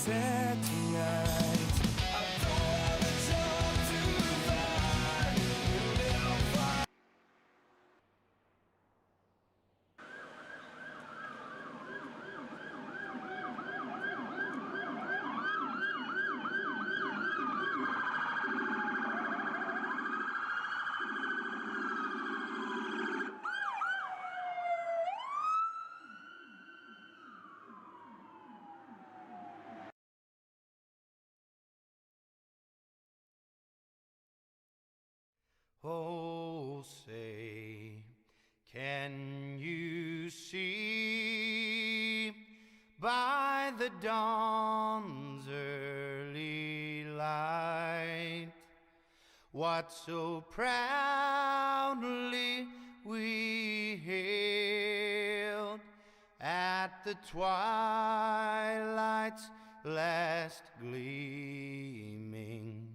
sunset tonight. I don't have a job to find a little fire. Oh, say, can you see by the dawn's early light what so proudly we hailed at the twilight's last gleaming,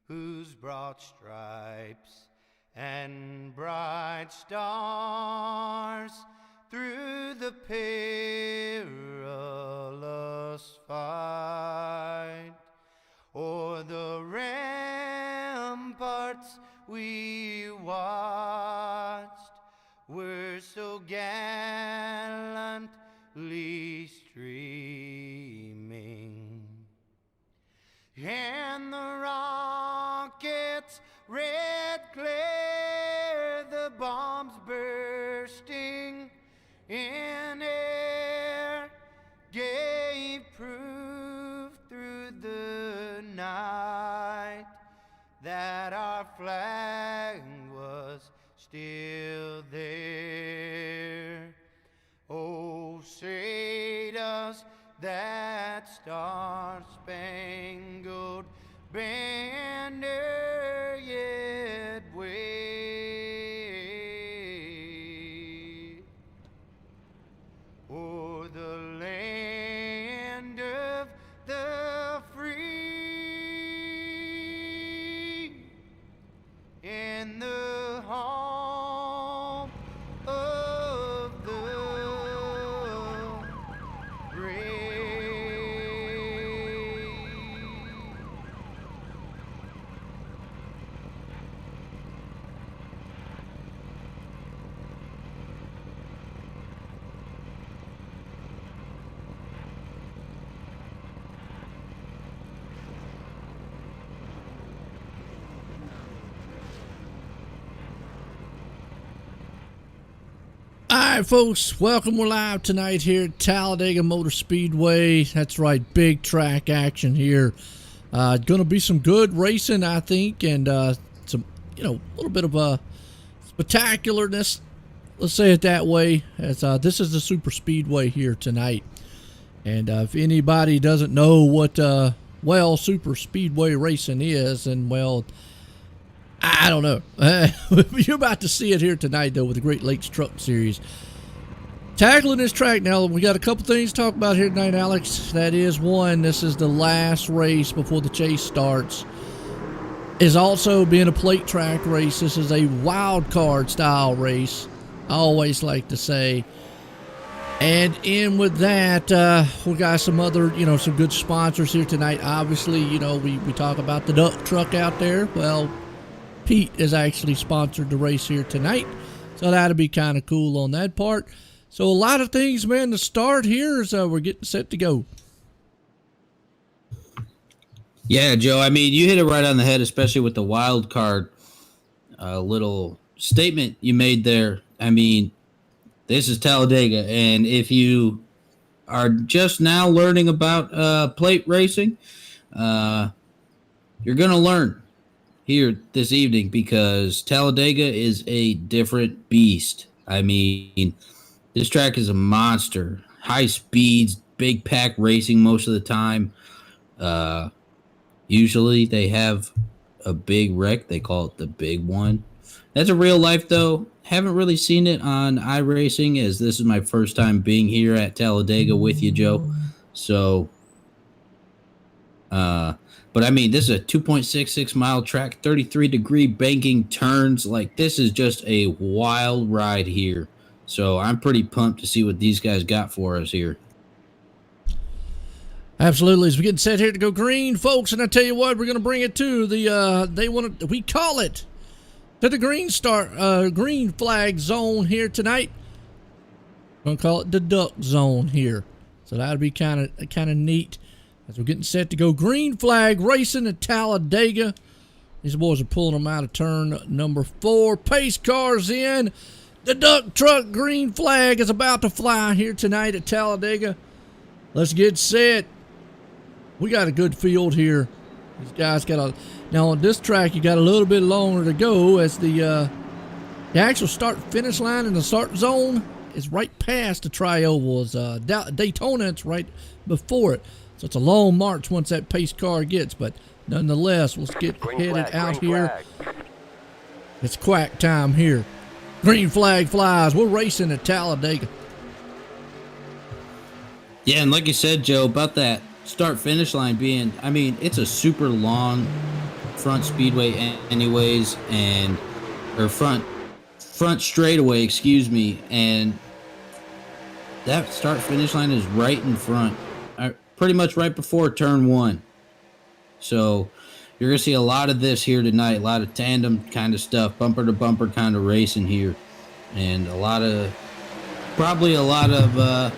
whose broad stripes and bright stars through the perilous fight o'er the ramparts we watched were so gallantly streaming, and the rockets' red glare, the bombs bursting in air, gave proof through the night that our flag was still there. Oh, say does that star-spangled banner yet wave o'er the land of the free in the home of the brave? All right, folks, welcome. We're live tonight here at Talladega Motor Speedway. That's right, big track action here. Going to be some good racing, I think, and some, a little bit of a spectacularness. Let's say it that way. As this is the Super Speedway here tonight, and if anybody doesn't know what Super Speedway racing is, and well, I don't know. You're about to see it here tonight, though, with the Great Lakes Truck Series. Tackling this track now, we got a couple things to talk about here tonight, Alex. That is, one, this is the last race before the chase starts. Is also being a plate track race. This is a wild card style race, I always like to say. And in with that, we got some other, some good sponsors here tonight. Obviously, we talk about the duck truck out there. Well, Pete has actually sponsored the race here tonight, so that'll be kind of cool on that part. So a lot of things, man, to start here is we're getting set to go. Yeah, Joe, I mean, you hit it right on the head, especially with the wild card little statement you made there. I mean, this is Talladega, and if you are just now learning about plate racing, you're going to learn here this evening, because Talladega is a different beast. I mean, this track is a monster. High speeds, big pack racing most of the time. Usually they have a big wreck. They call it the big one. That's a real life, though. Haven't really seen it on iRacing, as this is my first time being here at Talladega with you, Joe. So, but I mean, this is a 2.66 mile track, 33-degree banking turns. Like, this is just a wild ride here. So I'm pretty pumped to see what these guys got for us here. Absolutely. As we get set here to go green, folks, and I tell you what, we're going to bring it to the we call it to the green flag zone here tonight. We're going to call it the duck zone here. So that'll be kind of neat as we're getting set to go green flag racing at Talladega. These boys are pulling them out of turn number 4. Pace cars in. The duck truck green flag is about to fly here tonight at Talladega. Let's get set. We got a good field here. These guys now on this track, you got a little bit longer to go as the actual start-finish line in the start zone is right past the tri-ovals. Daytona, it's right before it. So it's a long march once that pace car gets, but nonetheless, let's get headed out here. It's quack time here. Green flag flies. We're racing at Talladega. Yeah, and like you said, Joe, about that start-finish line being, I mean, it's a super long front speedway anyways, or front straightaway, excuse me, and that start-finish line is right in front, pretty much right before turn 1. So you're going to see a lot of this here tonight, a lot of tandem kind of stuff, bumper-to-bumper kind of racing here, and probably a lot of, I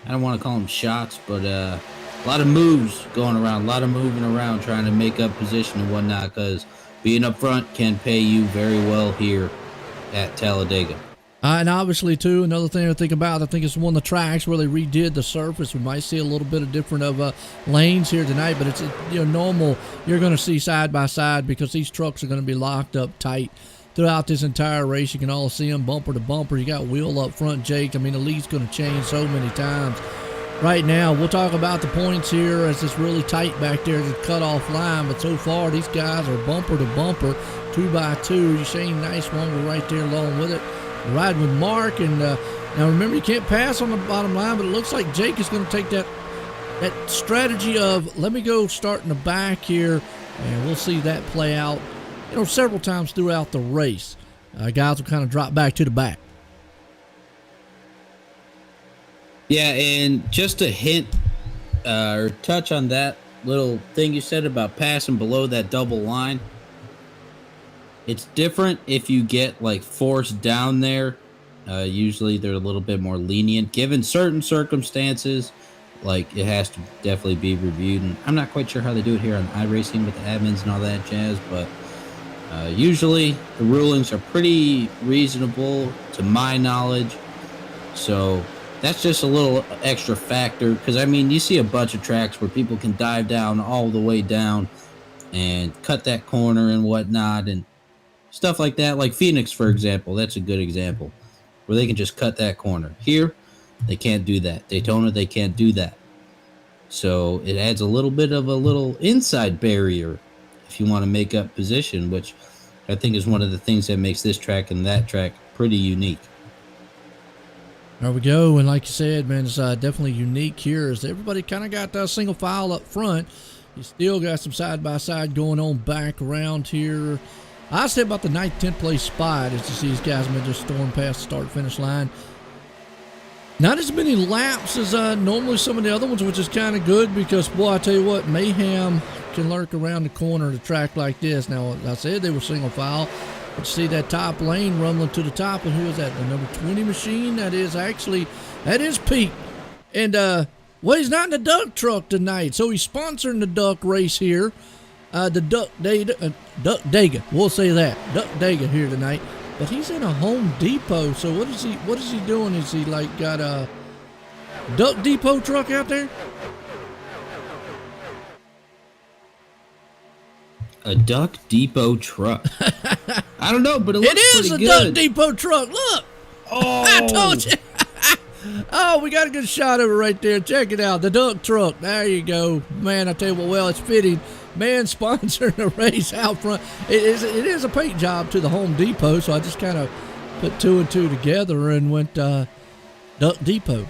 don't want to call them shots, but a lot of moves going around, a lot of moving around, trying to make up position and whatnot, because being up front can pay you very well here at Talladega. And obviously, too, another thing to think about, I think it's one of the tracks where they redid the surface. We might see a little bit of different of lanes here tonight, but it's normal. You're going to see side by side because these trucks are going to be locked up tight throughout this entire race. You can all see them bumper to bumper. You got wheel up front, Jake. I mean, the lead's going to change so many times. Right now, we'll talk about the points here as it's really tight back there at the cutoff line, but so far these guys are bumper to bumper, 2 by 2. Shane Nice one, we're right there along with it. We're riding with Mark, and now remember, you can't pass on the bottom line, but it looks like Jake is going to take that strategy of, let me go start in the back here, and we'll see that play out, several times throughout the race. Guys will kind of drop back to the back. Yeah, and just a hint or touch on that little thing you said about passing below that double line. It's different if you get forced down there. Usually they're a little bit more lenient given certain circumstances. It has to definitely be reviewed, and I'm not quite sure how they do it here on iRacing with the admins and all that jazz, but usually the rulings are pretty reasonable to my knowledge. So that's just a little extra factor, because I mean, you see a bunch of tracks where people can dive down all the way down and cut that corner and whatnot and stuff like that. Like Phoenix, for example, that's a good example where they can just cut that corner. Here, they can't do that. Daytona, they can't do that. So it adds a little bit of a little inside barrier if you want to make up position, which I think is one of the things that makes this track and that track pretty unique. There we go, and like you said, man, it's definitely unique here as everybody kind of got single file up front. You still got some side-by-side going on back around here. I'd say about the 9th, 10th place spot is to see these guys just storm past the start-finish line. Not as many laps as normally some of the other ones, which is kind of good because, boy, I tell you what, mayhem can lurk around the corner of a track like this. Now, I said they were single file. But you see that top lane rumbling to the top, and who is that? The number 20 machine? That is Pete. And, well, he's not in the duck truck tonight, so he's sponsoring the duck race here. The Duck Dega. We'll say that. Duck Dega here tonight. But he's in a Home Depot, so what is he doing? Is he got a Duck Depot truck out there? A Duck Depot truck. I don't know, but it looks It is pretty a good. Duck Depot truck. Look. Oh, I told you. Oh, we got a good shot of it right there. Check it out. The duck truck. There you go. Man, I tell you what, well, it's fitting. Man sponsoring the race out front. It is a paint job to the Home Depot, so I just kind of put 2 and 2 together and went Duck Depot.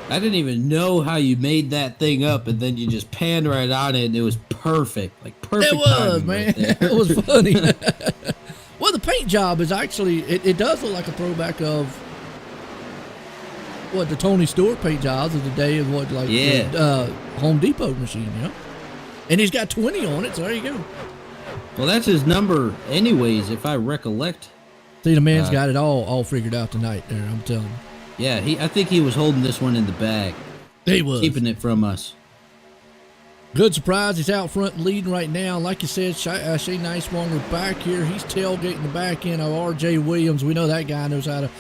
I didn't even know how you made that thing up, and then you just panned right on it, and it was perfect. Perfect. It was, man. It was funny. Well, the paint job is actually, it does look like a throwback of what the Tony Stewart paint jobs of the day of what like the Home Depot machine, you know. And he's got 20 on it, so there you go. Well, that's his number, anyways, if I recollect. See, the man's got it all figured out tonight. There, I'm telling you. Yeah, I think he was holding this one in the bag. He was keeping it from us. Good surprise. He's out front leading right now. Like you said, Shane Nicewanger back here. He's tailgating the back end of R.J. Williams. We know that guy knows how to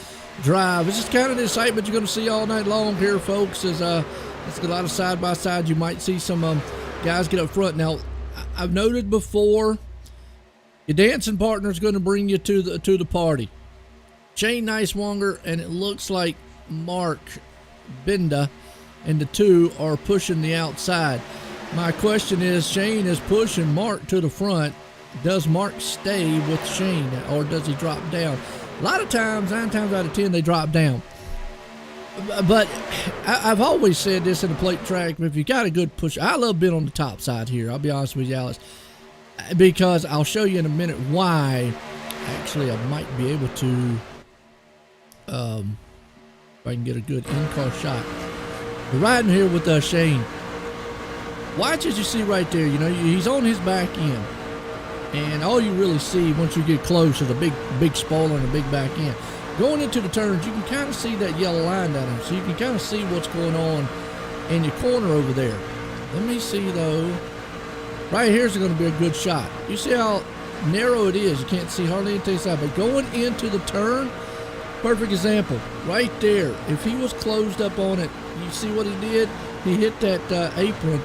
drive. It's just kind of the excitement you're going to see all night long here, folks. It's a lot of side-by-side. You might see some guys get up front. Now, I've noted before, your dancing partner is going to bring you to the party. Shane Nicewanger, and it looks like Mark Benda and the two are pushing the outside. My question is, Shane is pushing Mark to the front. Does Mark stay with Shane, or does he drop down? A lot of times, 9 times out of 10, they drop down. But I've always said this in a plate track, if you got a good push, I love being on the top side here. I'll be honest with you, Alex, because I'll show you in a minute why. Actually, I might be able to, if I can get a good in-car shot. We're riding here with Shane. Watch as you see right there, you know, he's on his back end. And all you really see once you get close is a big spoiler and a big back end. Going into the turns, you can kind of see that yellow line down there. So you can kind of see what's going on in your corner over there. Let me see, though. Right here's going to be a good shot. You see how narrow it is. You can't see hardly anything inside. But going into the turn, perfect example. Right there. If he was closed up on it, you see what he did? He hit that apron.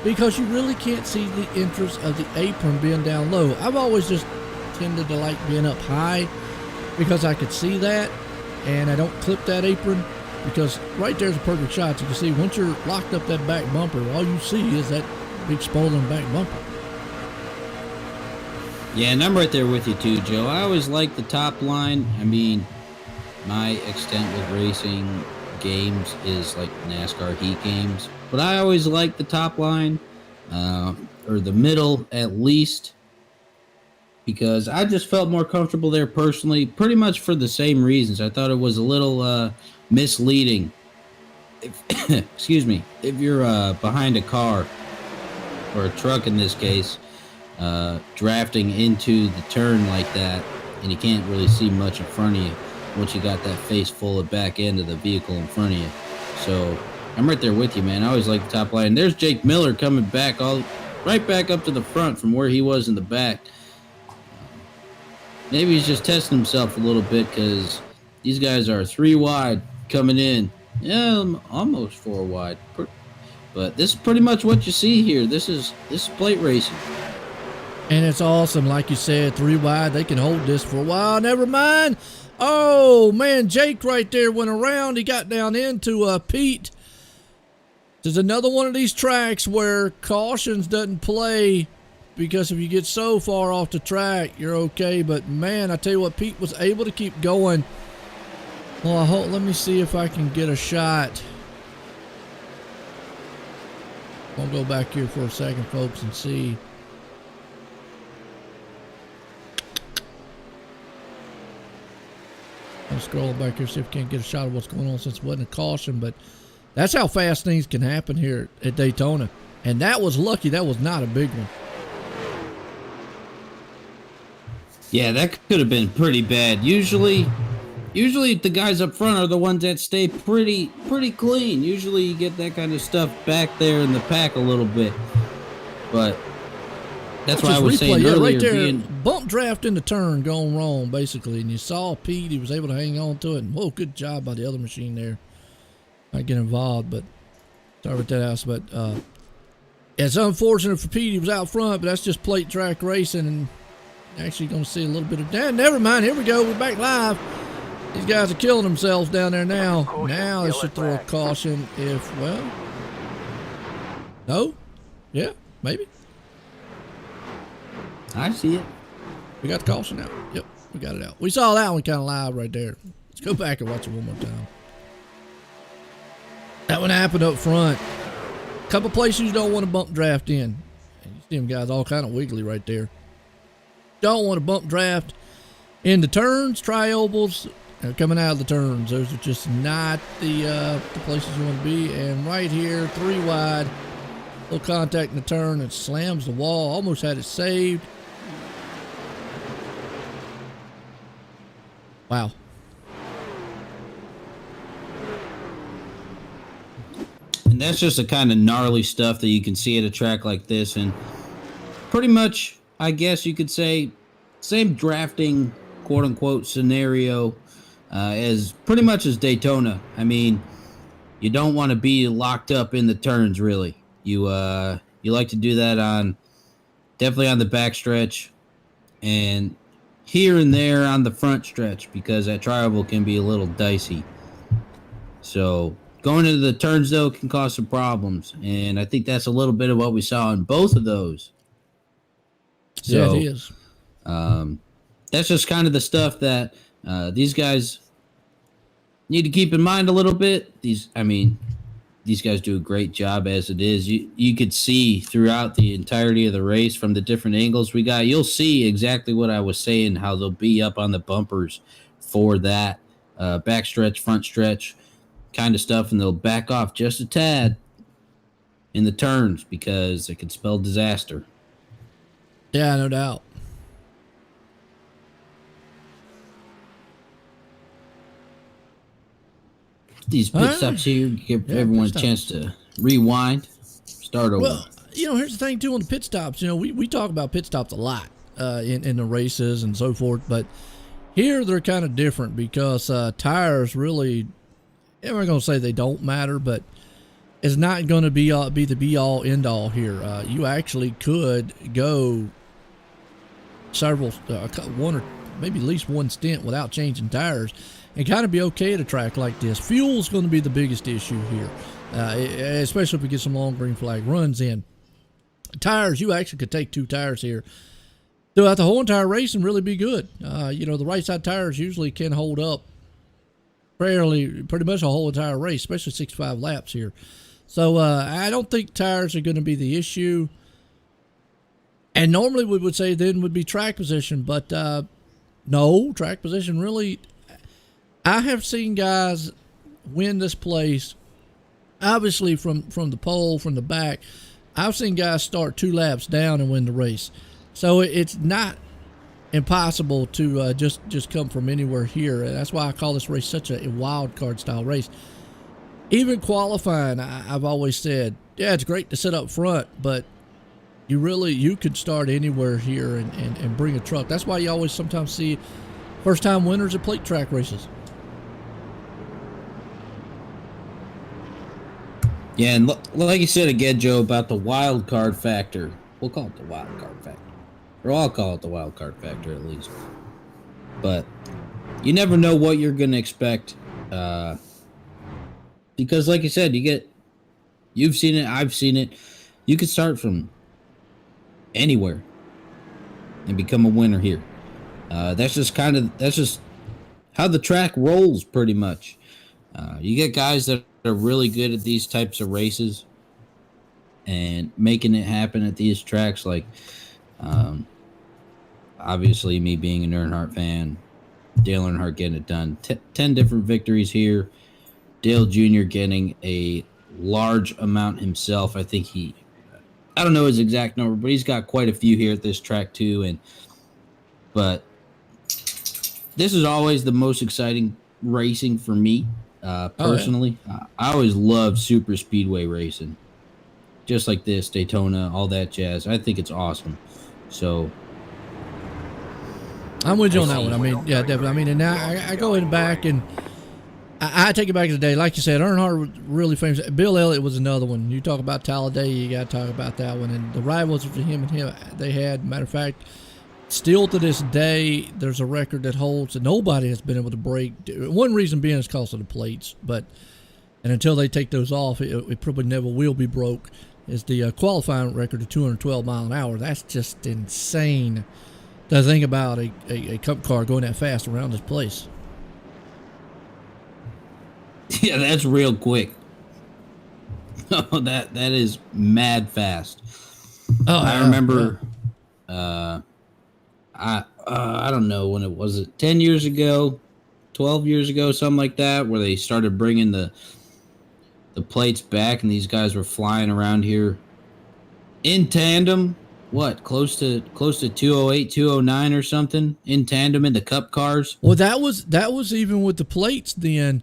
Because you really can't see the entrance of the apron being down low. I've always just tended to like being up high because I could see that, and I don't clip that apron because right there's a perfect shot. You can see once you're locked up that back bumper, all you see is that big spoiling back bumper. Yeah, and I'm right there with you too, Joe. I always like the top line. I mean, my extent with racing games is like NASCAR heat games. But I always like the top line, or the middle at least, because I just felt more comfortable there personally, pretty much for the same reasons. I thought it was a little misleading. Excuse me. If you're behind a car, or a truck in this case, drafting into the turn like that, and you can't really see much in front of you once you got that face full of back end of the vehicle in front of you. So I'm right there with you, man. I always like the top line. There's Jake Miller coming back right back up to the front from where he was in the back. Maybe he's just testing himself a little bit because these guys are 3 wide coming in. Yeah, almost 4 wide. But this is pretty much what you see here. This is plate racing. And it's awesome. Like you said, 3 wide. They can hold this for a while. Never mind. Oh, man, Jake right there went around. He got down into Pete. There's another one of these tracks where cautions doesn't play because if you get so far off the track, you're okay. But, man, I tell you what, Pete was able to keep going. Well, let me see if I can get a shot. I'll go back here for a second, folks, and see. I'm scrolling back here, see if I can't get a shot of what's going on since it wasn't a caution, but that's how fast things can happen here at Daytona. And that was lucky. That was not a big one. Yeah, that could have been pretty bad. Usually the guys up front are the ones that stay pretty clean. Usually you get that kind of stuff back there in the pack a little bit. But that's why I was saying earlier, right there, bump draft in the turn going wrong, basically. And you saw Pete, he was able to hang on to it. And whoa, good job by the other machine there. Not get involved, but sorry about that, House. But it's unfortunate for Pete. He was out front, but that's just plate track racing. And actually going to see a little bit of damn. Never mind. Here we go. We're back live. These guys are killing themselves down there now. Now they should throw a caution if, well, no? Yeah, maybe. I see it. We got the caution out. Yep, we got it out. We saw that one kind of live right there. Let's go back and watch it one more time. That one happened up front. A couple places you don't want to bump draft in. And you see them guys all kind of wiggly right there. Don't want to bump draft in the turns, tri-ovals, Coming out of the turns, those are just not the places you want to be. And right here, 3 wide, little contact in the turn, it slams the wall. Almost had it saved. Wow. And that's just the kind of gnarly stuff that you can see at a track like this. And pretty much, I guess you could say, same drafting, quote unquote, scenario as pretty much as Daytona. I mean, you don't want to be locked up in the turns, really. You like to do that definitely on the back stretch and here and there on the front stretch, because that tri-oval can be a little dicey. So going into the turns, though, can cause some problems, and I think that's a little bit of what we saw in both of those. So, yeah, it is. That's just kind of the stuff that these guys need to keep in mind a little bit. These guys do a great job as it is. You could see throughout the entirety of the race from the different angles we got. You'll see exactly what I was saying, how they'll be up on the bumpers for that back stretch, front stretch kind of stuff, and they'll back off just a tad in the turns because it could spell disaster. Yeah, no doubt. These pit stops here give everyone a chance to rewind, start over. Well, here's the thing too on the pit stops. We talk about pit stops a lot in the races and so forth, but here they're kind of different because tires really, I'm not going to say they don't matter, but it's not going to be the be all end all here. You actually could go several, one or maybe at least one stint without changing tires and kind of be okay at a track like this. Fuel's going to be the biggest issue here, especially if we get some long green flag runs in. Tires, you actually could take 2 tires here throughout the whole entire race and really be good. The right side tires usually can hold up pretty much a whole entire race, especially 65 laps here. So I don't think tires are going to be the issue. And normally we would say then would be track position, but no, track position really. I have seen guys win this place, obviously from the pole, from the back. I've seen guys start 2 laps down and win the race. So it's not impossible to just come from anywhere here. And that's why I call this race such a wild card style race. Even qualifying, I've always said, yeah, it's great to sit up front, but you could start anywhere here and bring a truck. That's why you always sometimes see first time winners at plate track races. Yeah, and like you said again, Joe, about the wild card factor. We'll call it the wild card factor. Or I'll call it the wild card factor at least. But you never know what you're going to expect. Because like you said, you've seen it, I've seen it. You could start from anywhere and become a winner here. That's just how the track rolls pretty much. You get guys that are really good at these types of races and making it happen at these tracks, like obviously me being an Earnhardt fan, Dale Earnhardt getting it done. 10 different victories here. Dale Jr. getting a large amount himself. I think I don't know his exact number, but he's got quite a few here at this track too. But this is always the most exciting racing for me. Personally, I always love super speedway racing, just like this, Daytona, all that jazz. I think it's awesome. So I'm with you on that one. I mean, yeah, definitely. I mean, and now I go in back and I take it back to the day. Like you said, Earnhardt was really famous. Bill Elliott was another one. You talk about Talladega, you got to talk about that one. And the rivals for him they had. Matter of fact, still to this day, there's a record that holds that nobody has been able to break. One reason being is because of the plates, and until they take those off, it probably never will be broke. Is the qualifying record of 212 mile an hour? That's just insane to think about a cup car going that fast around this place. Yeah, that's real quick. that is mad fast. Oh, I remember. I don't know when it was. 10 years ago, 12 years ago, something like that, where they started bringing the plates back, and these guys were flying around here in tandem. What, close to 208, 209 or something in tandem in the Cup cars? Well, that was even with the plates then,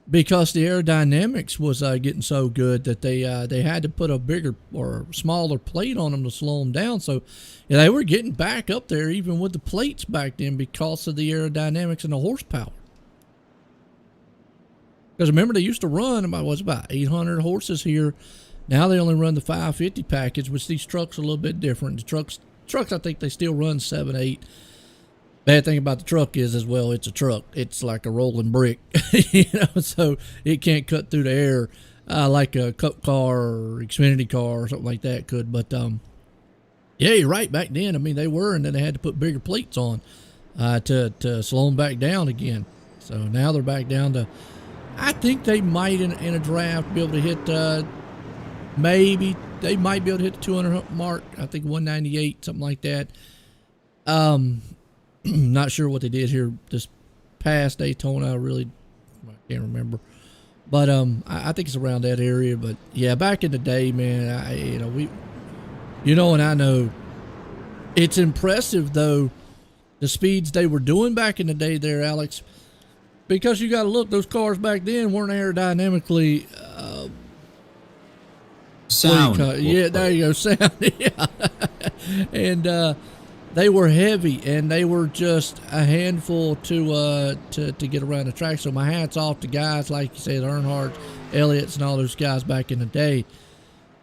because the aerodynamics was getting so good that they had to put a bigger or smaller plate on them to slow them down. So they were getting back up there even with the plates back then because of the aerodynamics and the horsepower. Because remember, they used to run about 800 horses here. Now they only run the 550 package, which these trucks are a little bit different. The trucks, I think they still run 7, 8. Bad thing about the truck is, as well, it's a truck. It's like a rolling brick, so it can't cut through the air like a Cup car or Xfinity car or something like that could. But yeah, you're right. Back then, I mean, they were, and then they had to put bigger plates on to slow them back down again. So now they're back down to, I think they might in a draft be able to hit. Maybe they might be able to hit the 200 mark. I think 198, something like that. Not sure what they did here this past Daytona. I can't remember. But I think it's around that area. But yeah, back in the day, man, and I know it's impressive though the speeds they were doing back in the day there, Alex. Because you got to look, those cars back then weren't aerodynamically sound. Yeah, there you go, sound. Yeah, and they were heavy, and they were just a handful to get around the track. So my hat's off to guys like you said, Earnhardt, Elliott's, and all those guys back in the day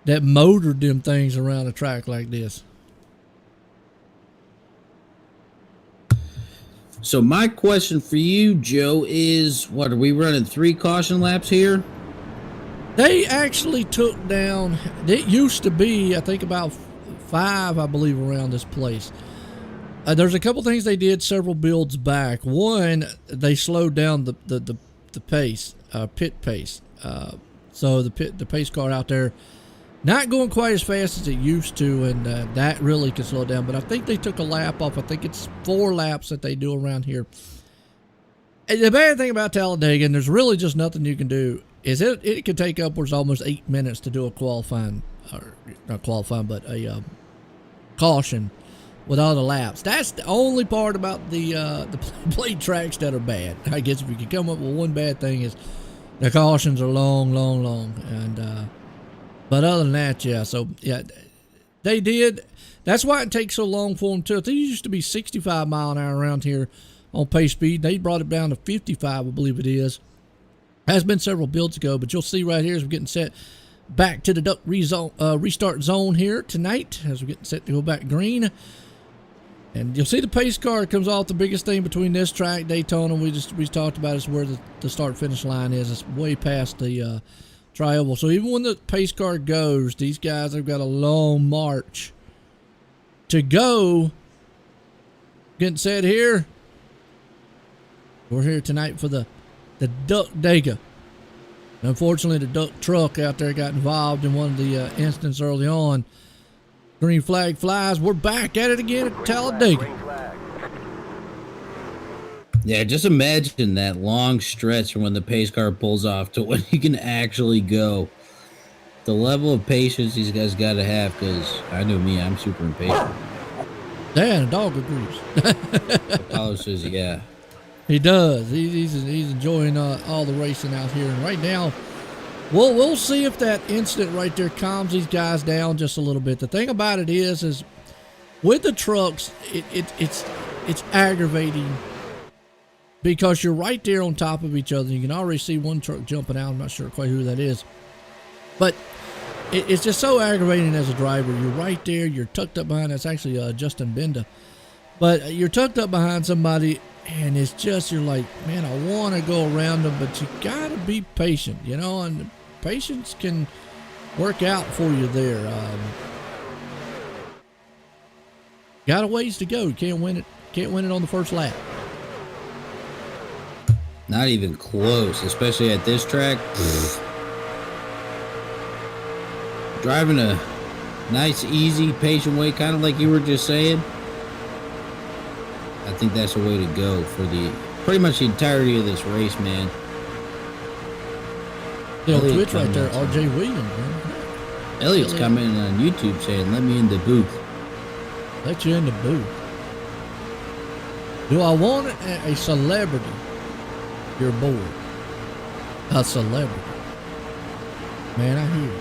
that motored them things around a track like this. So my question for you, Joe, is what are we running 3 caution laps here? They actually took down, it used to be, I think about 5, I believe, around this place. There's a couple things they did several builds back. One, they slowed down the pace, pit pace. So the pace car out there not going quite as fast as it used to, and that really can slow down. But I think they took a lap off. I think it's 4 laps that they do around here. And the bad thing about Talladega, and there's really just nothing you can do, is it could take upwards almost 8 minutes to do a qualifying, or not qualifying, but a caution with all the laps. That's the only part about the plate tracks that are bad. I guess if you could come up with one bad thing is the cautions are long, and but other than that, yeah. So yeah, they did. That's why it takes so long for them too. I think it used to be 65 mile an hour around here on pace speed. They brought it down to 55, I believe it is. Has been several builds ago, but you'll see right here as we're getting set back to the duck restart zone here tonight as we're getting set to go back green. And you'll see the pace car comes off. The biggest thing between this track, Daytona, we talked about, is where the start finish line is. It's way past the tri-oval. So even when the pace car goes, these guys have got a long march to go. Getting set here. We're here tonight for the duck Dega. Unfortunately, the duck truck out there got involved in one of the incidents early on. Green flag flies. We're back at it again at Talladega. Yeah, just imagine that long stretch from when the pace car pulls off to when you can actually go. The level of patience these guys got to have, because I know me, I'm super impatient. Yeah, and the dog agrees. Apollo says, yeah. He does. He's enjoying all the racing out here. And right now, we'll see if that incident right there calms these guys down just a little bit. The thing about it is with the trucks, it's aggravating because you're right there on top of each other. You can already see one truck jumping out. I'm not sure quite who that is. But it's just so aggravating as a driver. You're right there. You're tucked up behind. That's actually Justin Benda. But you're tucked up behind somebody, and it's just, you're like, man, I want to go around them, but you got to be patient, and patience can work out for you there. Got a ways to go. You can't win it on the first lap. Not even close, especially at this track. Driving a nice, easy, patient way, kind of like you were just saying. I think that's the way to go for the pretty much the entirety of this race, man. Yeah, on Elliot Twitch right there, comments. RJ Williams, man. Elliot's commenting on YouTube saying, "Let me in the booth." Let you in the booth. Do I want a celebrity? You're bored. A celebrity. Man, I hear you.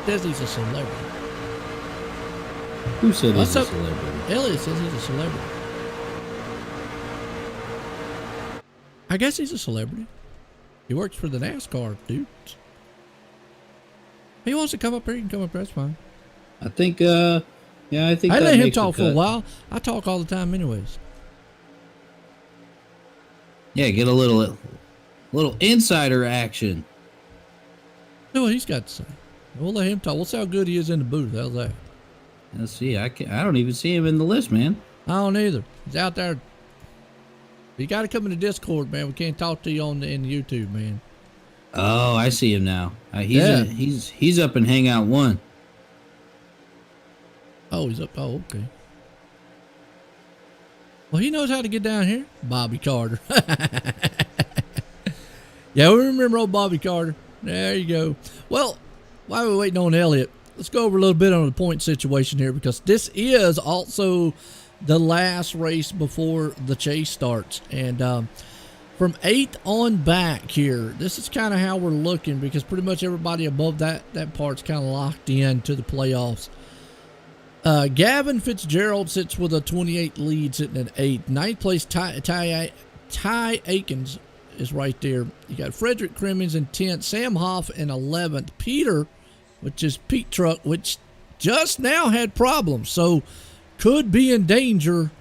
Says he's a celebrity. Who said he's What's a up? celebrity? Elliot says he's a celebrity. I guess he's a celebrity. He works for the NASCAR dudes. He wants to come up here, he can come up here, that's fine. I think, yeah, I think I that let him makes the talk for a cut. while. I talk all the time anyways. Yeah, get a little insider action. See what he's got to say. We'll let him talk. We'll see how good he is in the booth. How's that? Let's see. I don't even see him in the list, man. I don't either. He's out there. You got to come in the Discord, man. We can't talk to you in the YouTube, man. Oh, I see him now. Yeah. He's up in Hangout 1. Oh, he's up. Oh, okay. Well, he knows how to get down here. Bobby Carter. Yeah, we remember old Bobby Carter. There you go. Well, while we're waiting on Elliot, let's go over a little bit on the point situation here, because this is also the last race before the chase starts. And from 8th on back here, this is kind of how we're looking, because pretty much everybody above that part's kind of locked in to the playoffs. Gavin Fitzgerald sits with a 28 lead, sitting at 8th. 9th place, Ty Akins is right there. You got Frederick Crimmins in 10th, Sam Hoff in 11th, Peter, which is Pete Truck, which just now had problems, so could be in danger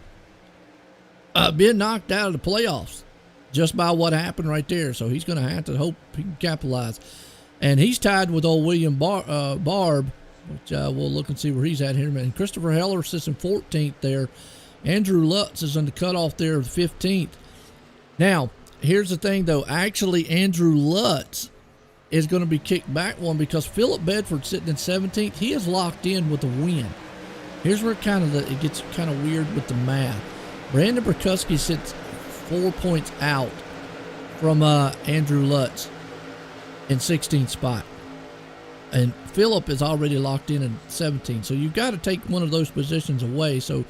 being knocked out of the playoffs just by what happened right there. So he's going to have to hope he can capitalize. And he's tied with old William Barb, which we'll look and see where he's at here. And Christopher Heller sits in 14th there. Andrew Lutz is on the cutoff there of 15th. Now, here's the thing, though. Actually, Andrew Lutz is going to be kicked back one, because Philip Bedford sitting in 17th. He is locked in with a win. Here's where it gets kind of weird with the math. Brandon Burkuski sits 4 points out from Andrew Lutz in 16th spot. And Philip is already locked in 17th. So you've got to take one of those positions away. So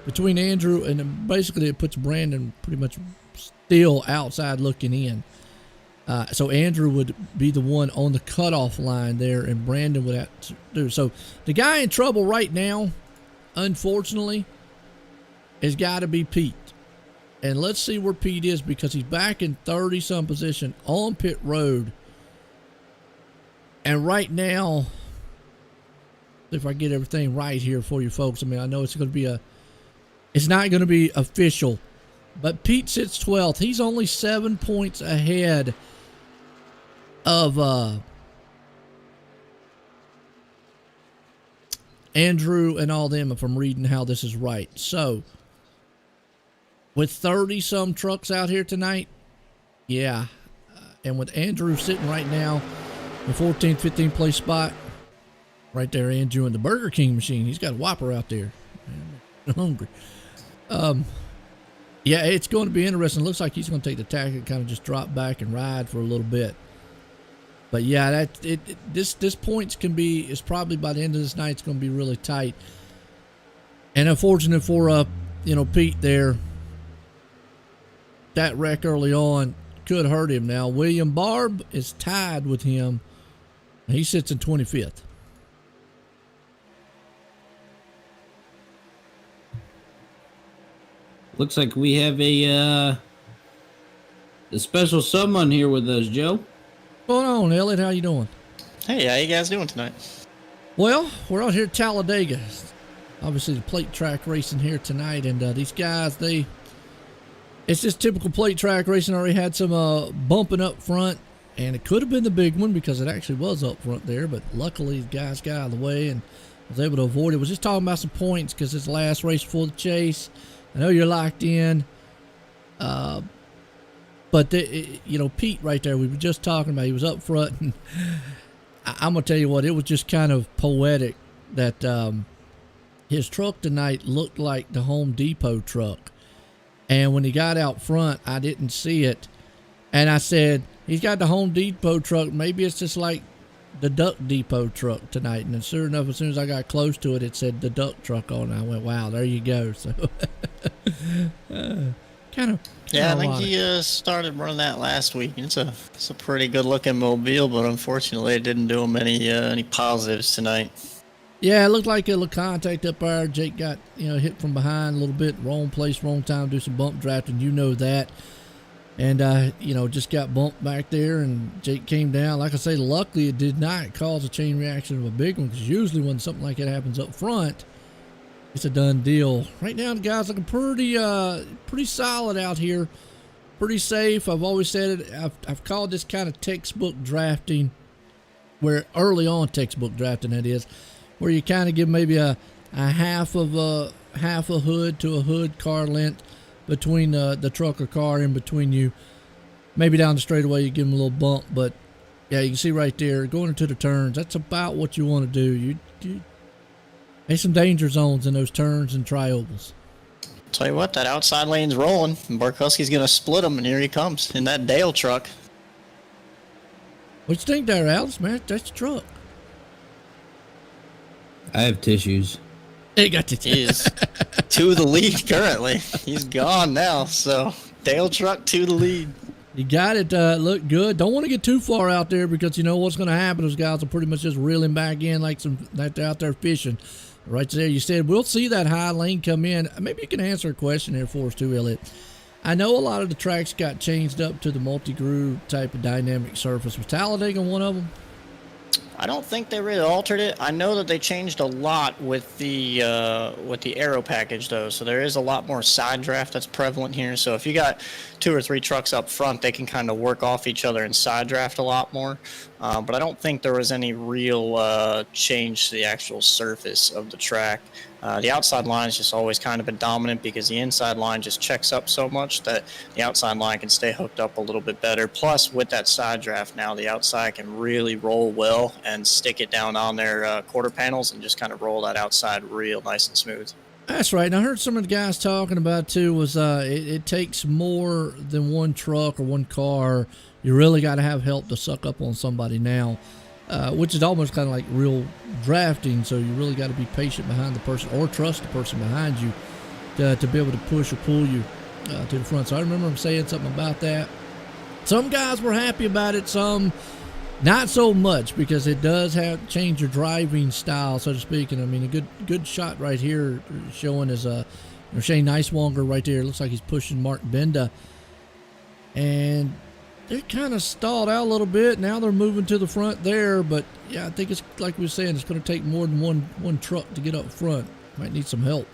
between Andrew and basically it puts Brandon pretty much still outside looking in. So Andrew would be the one on the cutoff line there, and Brandon would have to do. So the guy in trouble right now, unfortunately, has got to be Pete. And let's see where Pete is, because he's back in 30-some position on pit road. And right now, if I get everything right here for you folks, I mean, I know it's going to be it's not going to be official, but Pete sits 12th. He's only 7 points ahead of Andrew and all them, if I'm reading how this is right. So with 30-some trucks out here tonight, yeah, and with Andrew sitting right now in 14th, 15th place spot, right there, Andrew in the Burger King machine. He's got a Whopper out there. I'm hungry. Yeah, it's going to be interesting. Looks like he's going to take the tack and kind of just drop back and ride for a little bit. But yeah, this points is probably by the end of this night, it's going to be really tight. And unfortunate for Pete there, that wreck early on could hurt him. Now William Barb is tied with him. He sits in 25th. Looks like we have a special someone here with us, Joe. What's going on, Elliot? How you doing? Hey, how you guys doing tonight? Well, we're out here at Talladega. Obviously, the plate track racing here tonight, and these guys, it's just typical plate track racing. Already had some bumping up front, and it could have been the big one because it actually was up front there, but luckily the guys got out of the way and was able to avoid it. Was just talking about some points because it's the last race before the chase. I know you're locked in, but Pete right there, we were just talking about, he was up front, and I'm gonna tell you what, it was just kind of poetic that his truck tonight looked like the Home Depot truck. And when he got out front, I didn't see it. And I said, he's got the Home Depot truck. Maybe it's just like the Duck Depot truck tonight. And sure enough, as soon as I got close to it, it said the Duck truck on it. I went, wow, there you go. So kind of. Yeah, I think he started running that last week. It's a pretty good looking mobile, but unfortunately it didn't do him any positives tonight. Yeah, it looked like a little contact up there. Jake got, hit from behind a little bit. Wrong place, wrong time, do some bump drafting. You know that. And, just got bumped back there, and Jake came down. Like I say, luckily it did not cause a chain reaction of a big one, because usually when something like that happens up front, it's a done deal. Right now, the guys looking pretty solid out here. Pretty safe. I've always said it. I've called this kind of textbook drafting, where early on textbook drafting, that is, where you kind of give maybe a half a hood to a hood car length between the truck or car in between you. Maybe down the straightaway you give them a little bump, but yeah, you can see right there going into the turns. That's about what you want to do. You there's some danger zones in those turns and tri-ovals. Tell you what, that outside lane's rolling. Barkowski's gonna split him, and here he comes in that Dale truck. What you think there, Alice? Man, that's the truck. I have tissues. He got the He is to the lead currently. He's gone now, so Dale truck to the lead. You got it. Look good. Don't want to get too far out there, because you know what's going to happen. Those guys will pretty much just reel him back in like they're out there fishing. Right there, you said we'll see that high lane come in. Maybe you can answer a question here for us too, Elliot. I know a lot of the tracks got changed up to the multi-groove type of dynamic surface. Was Talladega one of them? I don't think they really altered it. I know that they changed a lot with the aero package though, so there is a lot more side draft that's prevalent here. So if you got 2 or 3 trucks up front, they can kind of work off each other and side draft a lot more. But I don't think there was any real change to the actual surface of the track. The outside line has just always kind of been dominant, because the inside line just checks up so much that the outside line can stay hooked up a little bit better. Plus, with that side draft now, the outside can really roll well and stick it down on their quarter panels and just kind of roll that outside real nice and smooth. That's right. And I heard some of the guys talking about too was it takes more than one truck or one car. You really got to have help to suck up on somebody now. Which is almost kind of like real drafting, so you really got to be patient behind the person, or trust the person behind you to be able to push or pull you to the front. So I remember him saying something about that. Some guys were happy about it, some not so much, because it does have change your driving style, so to speak. And I mean, a good shot right here showing is Shane Nicewonger right there. It looks like he's pushing Mark Benda, and they kind of stalled out a little bit. Now they're moving to the front there, but yeah, I think it's like we were saying, it's going to take more than one truck to get up front. Might need some help.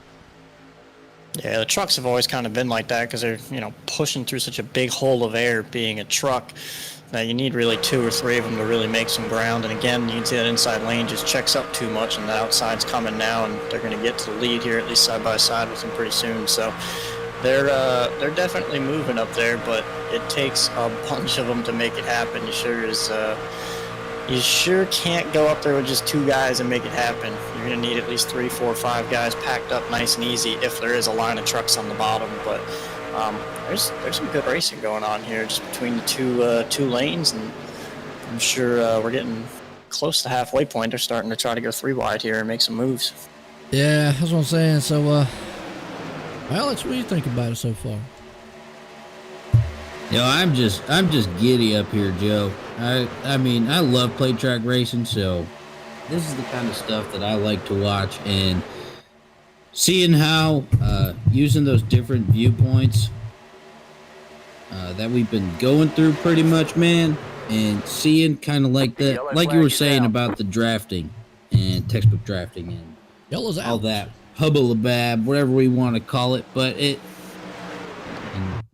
Yeah, the trucks have always kind of been like that, because they're pushing through such a big hole of air, being a truck, that you need really 2 or 3 of them to really make some ground. And again, you can see that inside lane just checks up too much, and the outside's coming now, and they're going to get to the lead here, at least side by side with them pretty soon. So they're definitely moving up there, but it takes a bunch of them to make it happen. You sure can't go up there with just 2 guys and make it happen. You're going to need at least 3, 4, 5 guys packed up nice and easy if there is a line of trucks on the bottom. But there's some good racing going on here just between the two lanes, and I'm sure we're getting close to the halfway point. They're starting to try to go 3 wide here and make some moves. Yeah, that's what I'm saying. So, Alex, what do you think about it so far? I'm just giddy up here, Joe. I mean, I love plate track racing, so this is the kind of stuff that I like to watch, and seeing how using those different viewpoints that we've been going through pretty much, man, and seeing kind of like like you were saying about the drafting and textbook drafting and Yellow's out. all that hubba-labab, whatever we want to call it, but and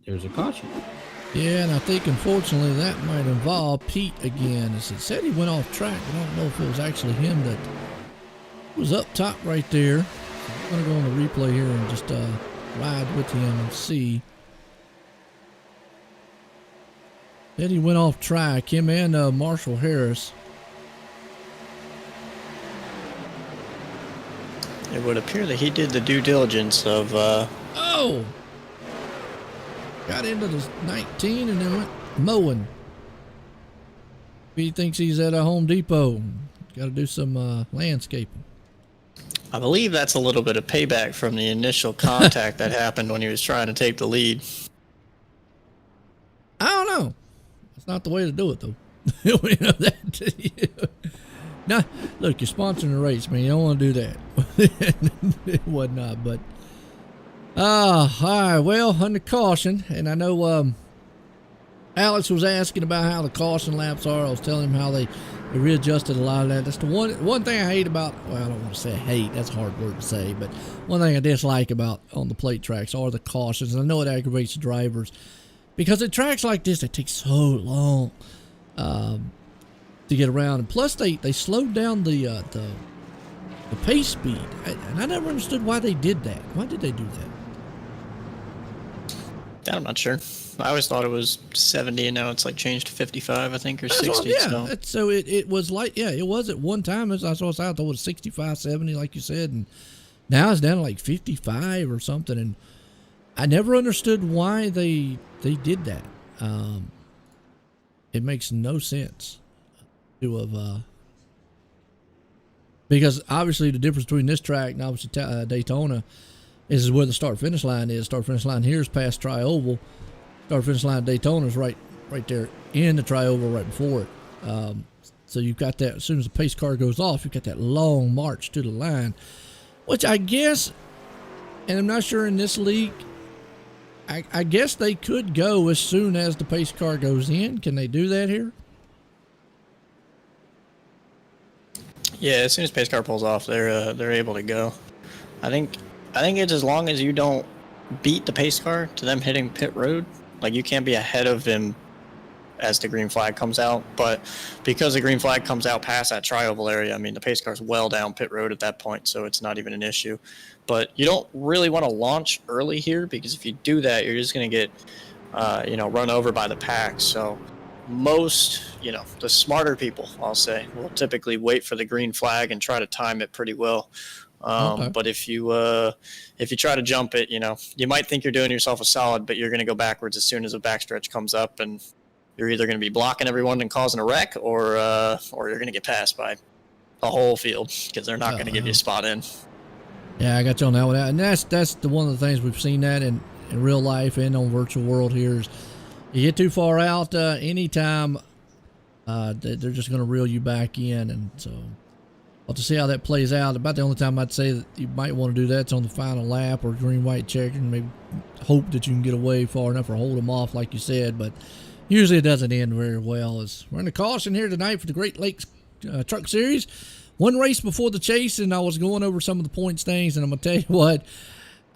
there's a caution. Yeah, and I think unfortunately that might involve Pete again. As it said, he went off track. I don't know if it was actually him that was up top right there. So I'm going to go on the replay here and just ride with him and see. Then he went off track, him and Marshall Harris. It would appear that he did the due diligence of Oh! got into the 19 and then went mowing. He thinks he's at a Home Depot. Got to do some landscaping. I believe that's a little bit of payback from the initial contact that happened when he was trying to take the lead. I don't know. That's not the way to do it, though. You know that. Now, look, you're sponsoring a race, man. You don't want to do that. Whatnot, but all right. Well, under caution, and I know Alex was asking about how the caution laps are. I was telling him how they readjusted a lot of that. That's the one thing I hate about. Well, I don't want to say hate. That's a hard word to say, but one thing I dislike about on the plate tracks are the cautions. And I know it aggravates the drivers because at tracks like this, it takes so long to get around, and plus they slowed down the pace speed, and I never understood why they did that. Why did they do that? I'm not sure. I always thought it was 70, and now it's like changed to 55, I think, or That's 60. yeah, so it was like, yeah, it was at one time. As I saw, I thought it was 65, 70, like you said, and now it's down to like 55 or something. And I never understood why they did that. It makes no sense to have, because obviously the difference between this track and obviously Daytona is where the start-finish line is. Start-finish line here is past Tri-Oval. Start-finish line Daytona is right there in the Tri-Oval right before it. So you've got that, as soon as the pace car goes off, you've got that long march to the line, which I guess, and I'm not sure in this league, I guess they could go as soon as the pace car goes in. Can they do that here? Yeah, as soon as pace car pulls off, they're able to go. I think it's as long as you don't beat the pace car to them hitting pit road. Like, you can't be ahead of them as the green flag comes out, but because the green flag comes out past that tri-oval area, I mean, the pace car's well down pit road at that point, so it's not even an issue. But you don't really want to launch early here, because if you do that, you're just going to get, run over by the pack. So most, the smarter people, I'll say, will typically wait for the green flag and try to time it pretty well. Okay. But if you try to jump it, you might think you're doing yourself a solid, but you're going to go backwards as soon as a backstretch comes up, and you're either going to be blocking everyone and causing a wreck, or you're going to get passed by the whole field, because they're not going to give you a spot in. Yeah, I got you on that one. And that's the one of the things we've seen that in real life and on virtual world here is you get too far out anytime, they're just going to reel you back in. And so we'll have to see how that plays out. About the only time I'd say that you might want to do that's on the final lap or green, white checker, and maybe hope that you can get away far enough or hold them off like you said. But usually it doesn't end very well. As we're in the caution here tonight for the Great Lakes Truck Series. One race before the chase, and I was going over some of the points things, and I'm going to tell you what,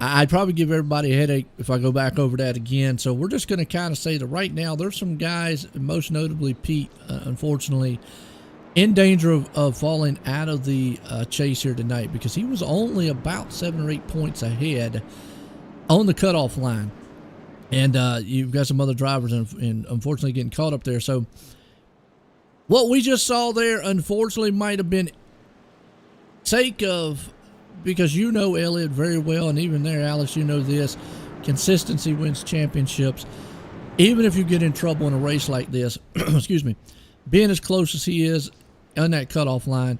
I'd probably give everybody a headache if I go back over that again. So we're just going to kind of say that right now there's some guys, most notably Pete, unfortunately, in danger of falling out of the chase here tonight, because he was only about 7 or 8 points ahead on the cutoff line. And you've got some other drivers and unfortunately getting caught up there. So what we just saw there, unfortunately, might have been sake of, because you know Elliott very well, and even there, Alex, you know this, consistency wins championships. Even if you get in trouble in a race like this, excuse me, being as close as he is on that cutoff line,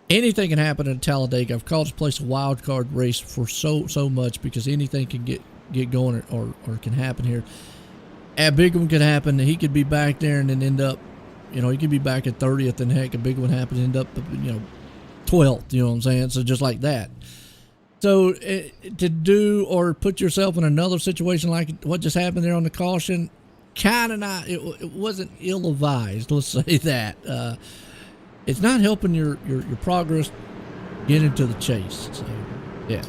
anything can happen at Talladega. I've called this place a wild card race for so much, because anything can get going or can happen here. A big one could happen. He could be back there and then end up, he could be back at 30th, and heck, a big one happen, end up, 12th, you know what I'm saying? So just like that. So to do or put yourself in another situation like what just happened there on the caution, kind of not, it wasn't ill-advised, let's say that. It's not helping your progress get into the chase. So, yeah.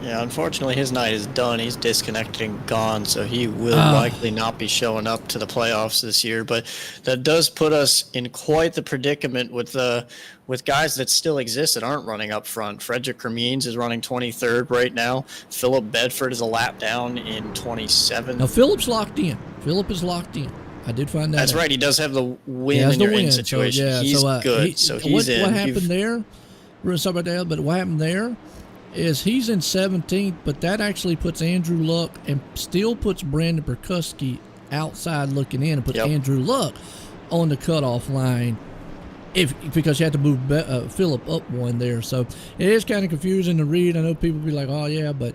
Yeah, unfortunately, his night is done. He's disconnected and gone, so he will likely not be showing up to the playoffs this year. But that does put us in quite the predicament with guys that still exist that aren't running up front. Frederick Cremines is running 23rd right now. Philip Bedford is a lap down in 27th. Now, Philip's locked in. Philip is locked in. I did find that That's out. right. He does have the win in your in situation. So, yeah, he's good. So he's in. What happened there? We're going to talk about that, but what happened there is he's in 17th, but that actually puts Andrew Luck and still puts Brandon Perkuski outside looking in and puts Andrew Luck on the cutoff line because you have to move Phillip up one there. So it is kind of confusing to read. I know people be like, oh, yeah, but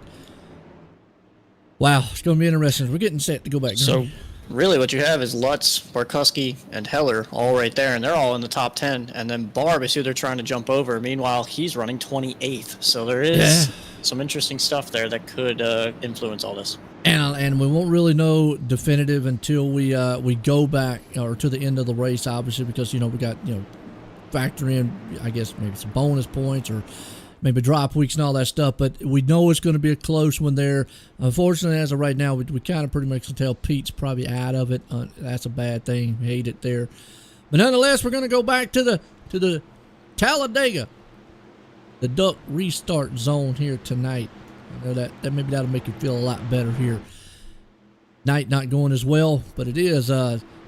wow, it's going to be interesting. We're getting set to go back. So really what you have is Lutz, Barkuski, and Heller all right there, and they're all in the top 10. And then Barb is who they're trying to jump over. Meanwhile, he's running 28th. So there is some interesting stuff there that could influence all this. And we won't really know definitive until we go back or to the end of the race, obviously, because, we got, factor in, I guess, maybe some bonus points or maybe drop weeks and all that stuff, but we know it's going to be a close one there. Unfortunately, as of right now, we kind of pretty much can tell Pete's probably out of it. That's a bad thing. Hate it there. But nonetheless, we're going to go back to the Talladega, the Duck restart zone here tonight. I know that maybe that'll make you feel a lot better here. Night not going as well, but it is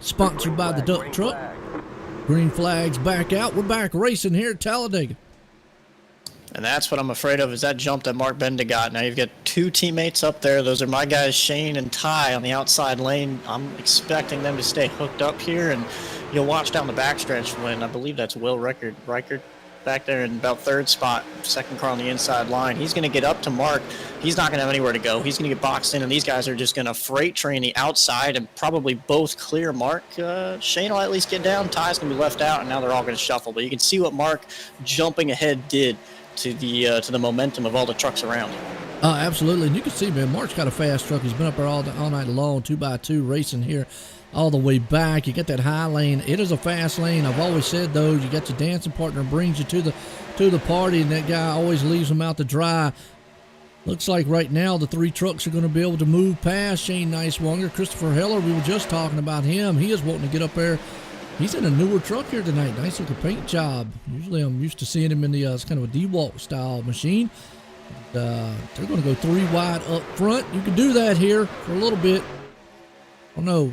sponsored by the Duck Truck. Green flags back out. We're back racing here at Talladega. And that's what I'm afraid of, is that jump that Mark Benda got. Now you've got two teammates up there. Those are my guys, Shane and Ty, on the outside lane. I'm expecting them to stay hooked up here, and you'll watch down the backstretch when I believe that's Will Reichert back there in about third spot, second car on the inside line. He's going to get up to Mark. He's not going to have anywhere to go. He's going to get boxed in, and these guys are just going to freight train the outside and probably both clear Mark. Shane will at least get down. Ty's going to be left out, and now they're all going to shuffle. But you can see what Mark jumping ahead did to the momentum of all the trucks around. Absolutely. And you can see, man, Mark's got a fast truck. He's been up there all night long, 2x2 racing here all the way back. You get that high lane. It is a fast lane. I've always said, though, you got your dancing partner brings you to the party, and that guy always leaves them out to dry. Looks like right now the three trucks are going to be able to move past Shane Nicewanger. Christopher Heller, we were just talking about him. He is wanting to get up there. He's in a newer truck here tonight. Nice looking paint job. Usually I'm used to seeing him in the it's kind of a D-Walk style machine. They're going to go 3 wide up front. You can do that here for a little bit. Oh no.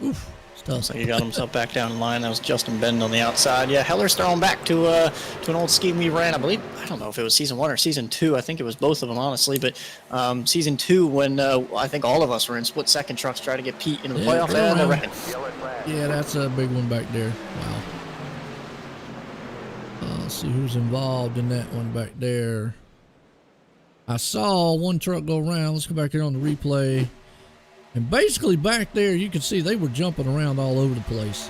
Oof. Tough. So he got himself back down in line. That was Justin Bend on the outside. Yeah, Heller's thrown back to an old scheme we ran. I believe, I don't know if it was season 1 or season 2. I think it was both of them, honestly. But season 2, when I think all of us were in split second trucks trying to get Pete into the playoff. Yeah, that's a big one back there. Wow. Let's see who's involved in that one back there. I saw one truck go around. Let's go back here on the replay. And basically back there, you can see they were jumping around all over the place.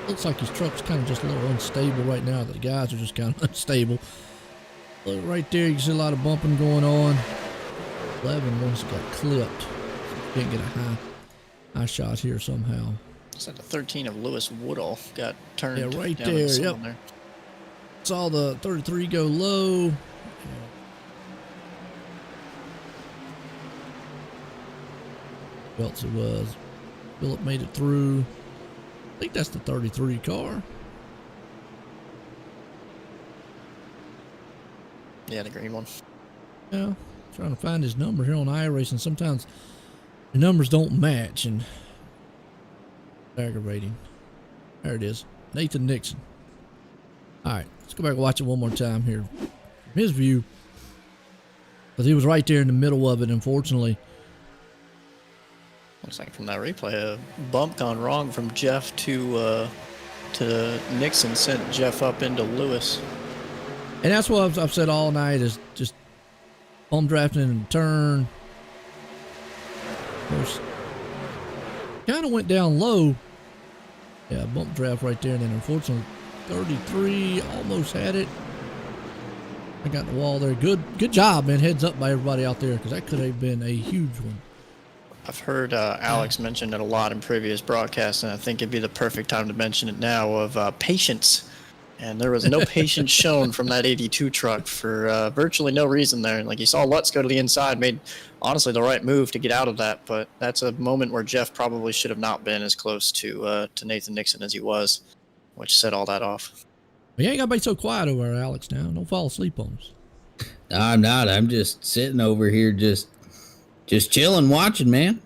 Looks like his truck's kind of just a little unstable right now. The guys are just kind of unstable. Look right there, you can see a lot of bumping going on. 11 once got clipped. Can't get a high shot here somehow. It's like the 13 of Lewis Woodall got turned. Yeah, right down there. Yep. there. Saw the 33 go low. Who else it was? Phillip made it through. I think that's the 33 car. Yeah, the green one. Yeah, trying to find his number here on iRacing. Sometimes the numbers don't match, and aggravating. There it is, Nathan Nixon. All right, let's go back and watch it one more time here from his view, because he was right there in the middle of it. Unfortunately. Looks like from that replay, a bump gone wrong from Jeff to Nixon sent Jeff up into Lewis. And that's what I've said all night is just bump drafting in the turn. Of course, kind of went down low. Yeah, bump draft right there. And then unfortunately, 33 almost had it. I got the wall there. Good job, man. Heads up by everybody out there, because that could have been a huge one. I've heard Alex mention it a lot in previous broadcasts, and I think it'd be the perfect time to mention it now, of patience. And there was no patience shown from that 82 truck for virtually no reason there. Like, you saw Lutz go to the inside, made, honestly, the right move to get out of that, but that's a moment where Jeff probably should have not been as close to Nathan Nixon as he was, which set all that off. You ain't got to be so quiet over there, Alex, now. Don't fall asleep on us. No, I'm not. I'm just sitting over here just chilling, watching, man.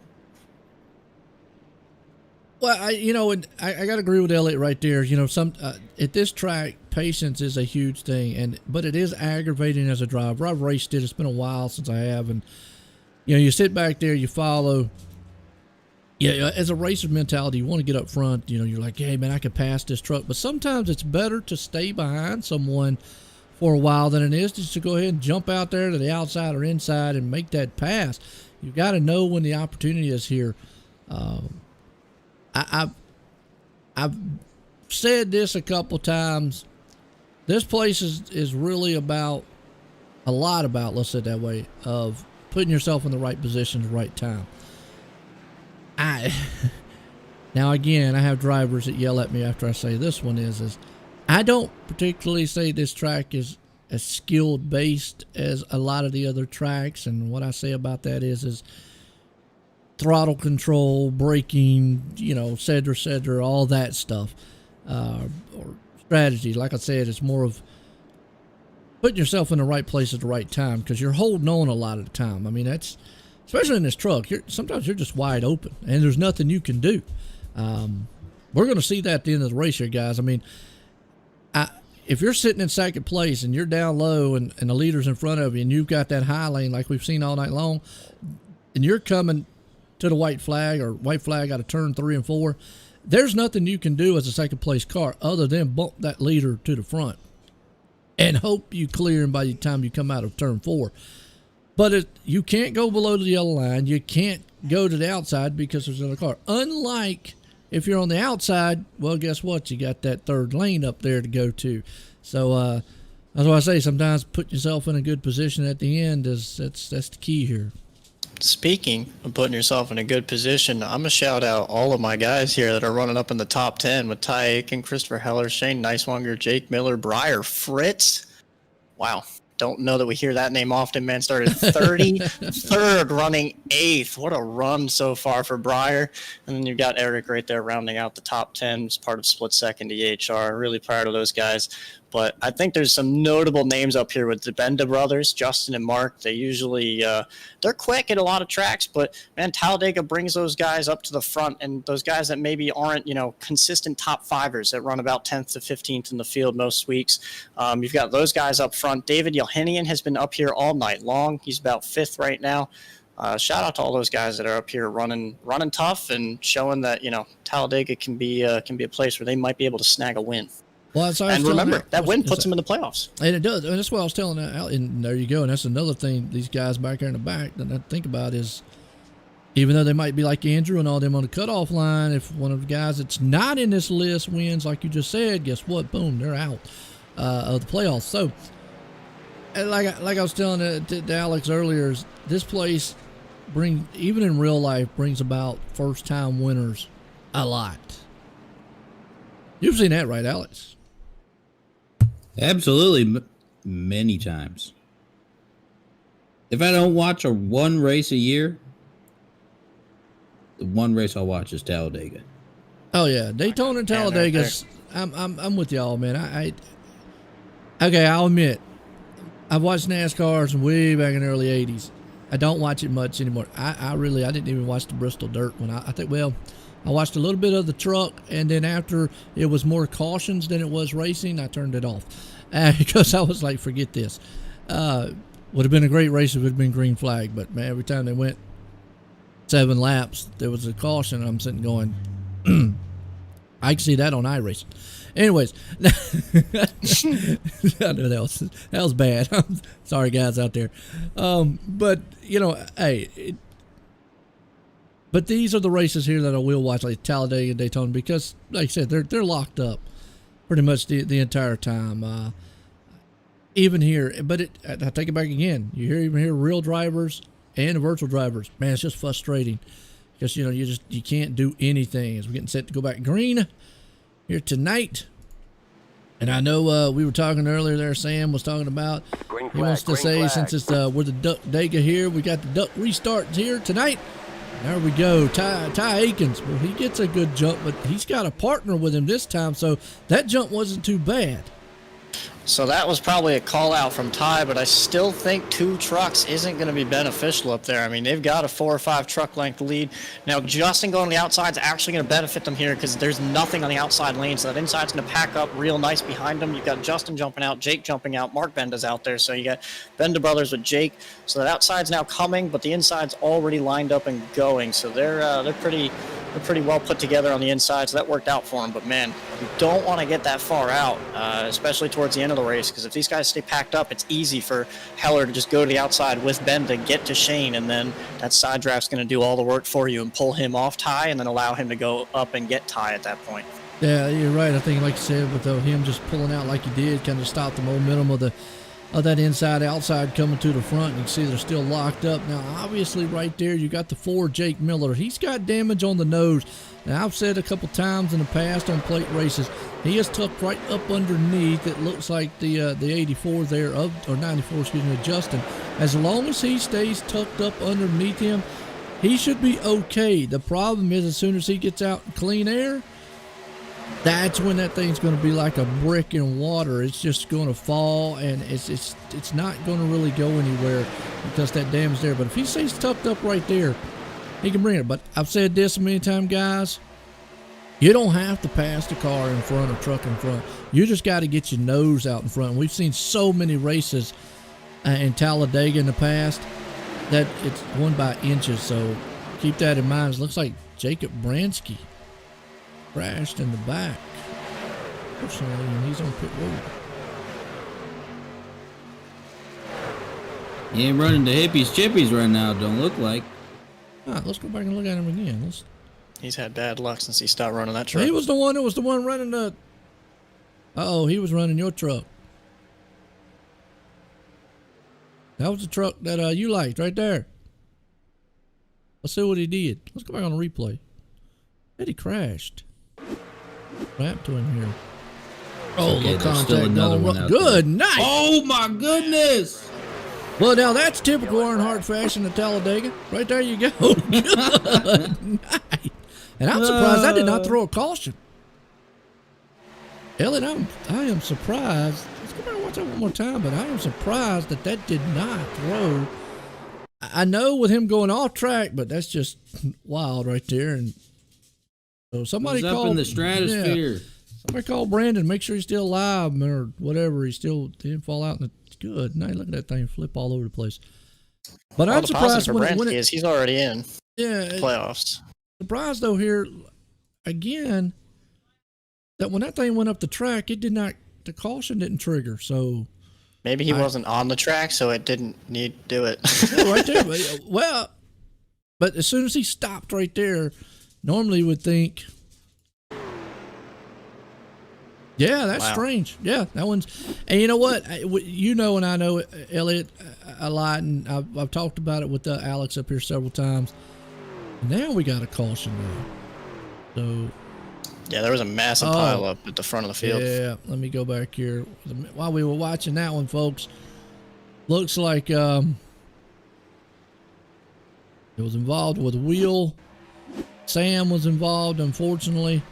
Well, and I got to agree with Elliot right there. At this track, patience is a huge thing, but it is aggravating as a driver. I've raced it. It's been a while since I have, and you sit back there, you follow. Yeah, as a racer mentality, you want to get up front. You're like, hey man, I could pass this truck, but sometimes it's better to stay behind someone for a while than it is just to go ahead and jump out there to the outside or inside and make that pass. You got to know when the opportunity is here. I've said this a couple times. This place is really about a lot about, let's say it that way, of putting yourself in the right position at the right time. Now again, I have drivers that yell at me after I say this one is I don't particularly say this track is as skilled based as a lot of the other tracks, and what I say about that is throttle control, braking, cetera, all that stuff, or strategy. Like I said, it's more of putting yourself in the right place at the right time, because you're holding on a lot of the time. I mean, that's especially in this truck. Sometimes you're just wide open, and there's nothing you can do. We're going to see that at the end of the race here, guys. I mean, if you're sitting in second place and you're down low and the leader's in front of you and you've got that high lane like we've seen all night long, and you're coming to the white flag out of turn 3 and 4, there's nothing you can do as a second place car other than bump that leader to the front and hope you clear him by the time you come out of turn 4. But you can't go below the yellow line. You can't go to the outside because there's another car. Unlike if you're on the outside, well, guess what? You got that third lane up there to go to. So that's why I say sometimes putting yourself in a good position at the end that's the key here. Speaking of putting yourself in a good position, I'm going to shout out all of my guys here that are running up in the top 10 with Ty Aiken, Christopher Heller, Shane Neiswanger, Jake Miller, Briar Fritz. Wow. Don't know that we hear that name often, man. Started 33rd, running 8th. What a run so far for Briar. And then you've got Eric right there rounding out the top 10 as part of split second EHR. Really proud of those guys. But I think there's some notable names up here with the Benda brothers, Justin and Mark. They usually, they're quick at a lot of tracks, but man, Talladega brings those guys up to the front, and those guys that maybe aren't, consistent top fivers that run about 10th to 15th in the field most weeks. You've got those guys up front. David Yohinian has been up here all night long. He's about 5th right now. Shout out to all those guys that are up here running tough and showing that, Talladega can be a place where they might be able to snag a win. Well, and remember, that win puts them in the playoffs. And it does. And that's what I was telling Al. And there you go. And that's another thing these guys back there in the back that I think about is, even though they might be like Andrew and all them on the cutoff line, if one of the guys that's not in this list wins, like you just said, guess what? Boom, they're out of the playoffs. So, like I was telling to Alex earlier, is this place even in real life, brings about first-time winners a lot. You've seen that, right, Alex? Absolutely, many times. If I don't watch one race a year, the one race I'll watch is Talladega. Oh yeah, Daytona and Talladega. I'm with y'all, man. Okay, I'll admit, I've watched NASCARs way back in the early '80s. I don't watch it much anymore. I didn't even watch the Bristol Dirt when I watched a little bit of the truck, and then after it was more cautions than it was racing, I turned it off because I was like, forget this. Would have been a great race if it would have been green flag, but man, every time they went 7 laps, there was a caution, and I'm sitting going, I can see that on iRacing. Anyways, I know that was bad. I'm sorry, guys out there. But hey. But these are the races here that I will watch, like Talladega and Daytona, because, like I said, they're locked up pretty much the entire time. Even here, but I take it back again. You even hear real drivers and virtual drivers. Man, it's just frustrating because you can't do anything. As we're getting set to go back green here tonight, and I know we were talking earlier there. Sam was talking about he wants to say since it's we're the Duck Dega here, we got the Duck restarts here tonight. There we go. Ty Aikens. Well, he gets a good jump, but he's got a partner with him this time, so that jump wasn't too bad. So that was probably a call out from Ty, but I still think 2 trucks isn't going to be beneficial up there. I mean, they've got a 4 or 5 truck length lead. Now, Justin going to the outside is actually going to benefit them here because there's nothing on the outside lane. So that inside's going to pack up real nice behind them. You've got Justin jumping out, Jake jumping out, Mark Benda's out there. So you got Benda brothers with Jake. So that outside's now coming, but the inside's already lined up and going. So they're pretty well put together on the inside, so that worked out for them. But man, you don't want to get that far out, especially towards the end of the race, because if these guys stay packed up, it's easy for Heller to just go to the outside with Ben to get to Shane, and then that side draft's going to do all the work for you and pull him off Ty, and then allow him to go up and get Ty at that point. Yeah, you're right. I think, like you said, with him just pulling out like he did, kind of stopped the momentum of that inside-outside coming to the front. You can see they're still locked up. Now, obviously, right there, you got the 4 Jake Miller. He's got damage on the nose. Now, I've said a couple times in the past on plate races, he is tucked right up underneath. It looks like the 84 there, or 94, excuse me, Justin. As long as he stays tucked up underneath him, he should be okay. The problem is, as soon as he gets out in clean air, that's when that thing's going to be like a brick in water. It's just going to fall, and it's not going to really go anywhere because that dam's there. But if he stays tucked up right there, he can bring it. But I've said this many times, guys, you don't have to pass the car in front or truck in front. You just got to get your nose out in front. We've seen so many races in Talladega in the past that it's won by inches. So keep that in mind. It looks like Jacob Bransky crashed in the back personally, and he's on pit road. He ain't running to hippies chippies right now, don't look like. All right, let's go back and look at him again. He's had bad luck since he stopped running that truck. He was the one running the... Uh-oh, he was running your truck. That was the truck that you liked right there. Let's see what he did. Let's go back on the replay. And he crashed. What happened to him here? Oh, okay, look, there's still contact another going one wrong. out Good there. night. Oh my goodness! Well, now that's typical Earnhardt fashion at Talladega. Right there you go. Good night. And I'm surprised I did not throw a caution. Elliot, I am surprised. Let's go back and watch that one more time, but I am surprised that did not throw. I know with him going off track, but that's just wild right there. And so somebody up in the stratosphere. Yeah, somebody call Brandon, make sure he's still alive or whatever. He didn't fall out. It's good. Now look at that thing flip all over the place. But I'm surprised when is he's already in the playoffs. Surprised though here again that when that thing went up the track, the caution didn't trigger. So maybe he wasn't on the track, so it didn't need to do it. Yeah, right there. Well, but as soon as he stopped right there, normally you would think, yeah, that's strange. Yeah, that one's, and you know what? You know, and I know, Elliot, a lot, and I've talked about it with Alex up here several times. Now we got a caution now. So, yeah, there was a massive pile up at the front of the field. Yeah, let me go back here. While we were watching that one, folks, looks like it was involved with Will. Sam was involved, unfortunately.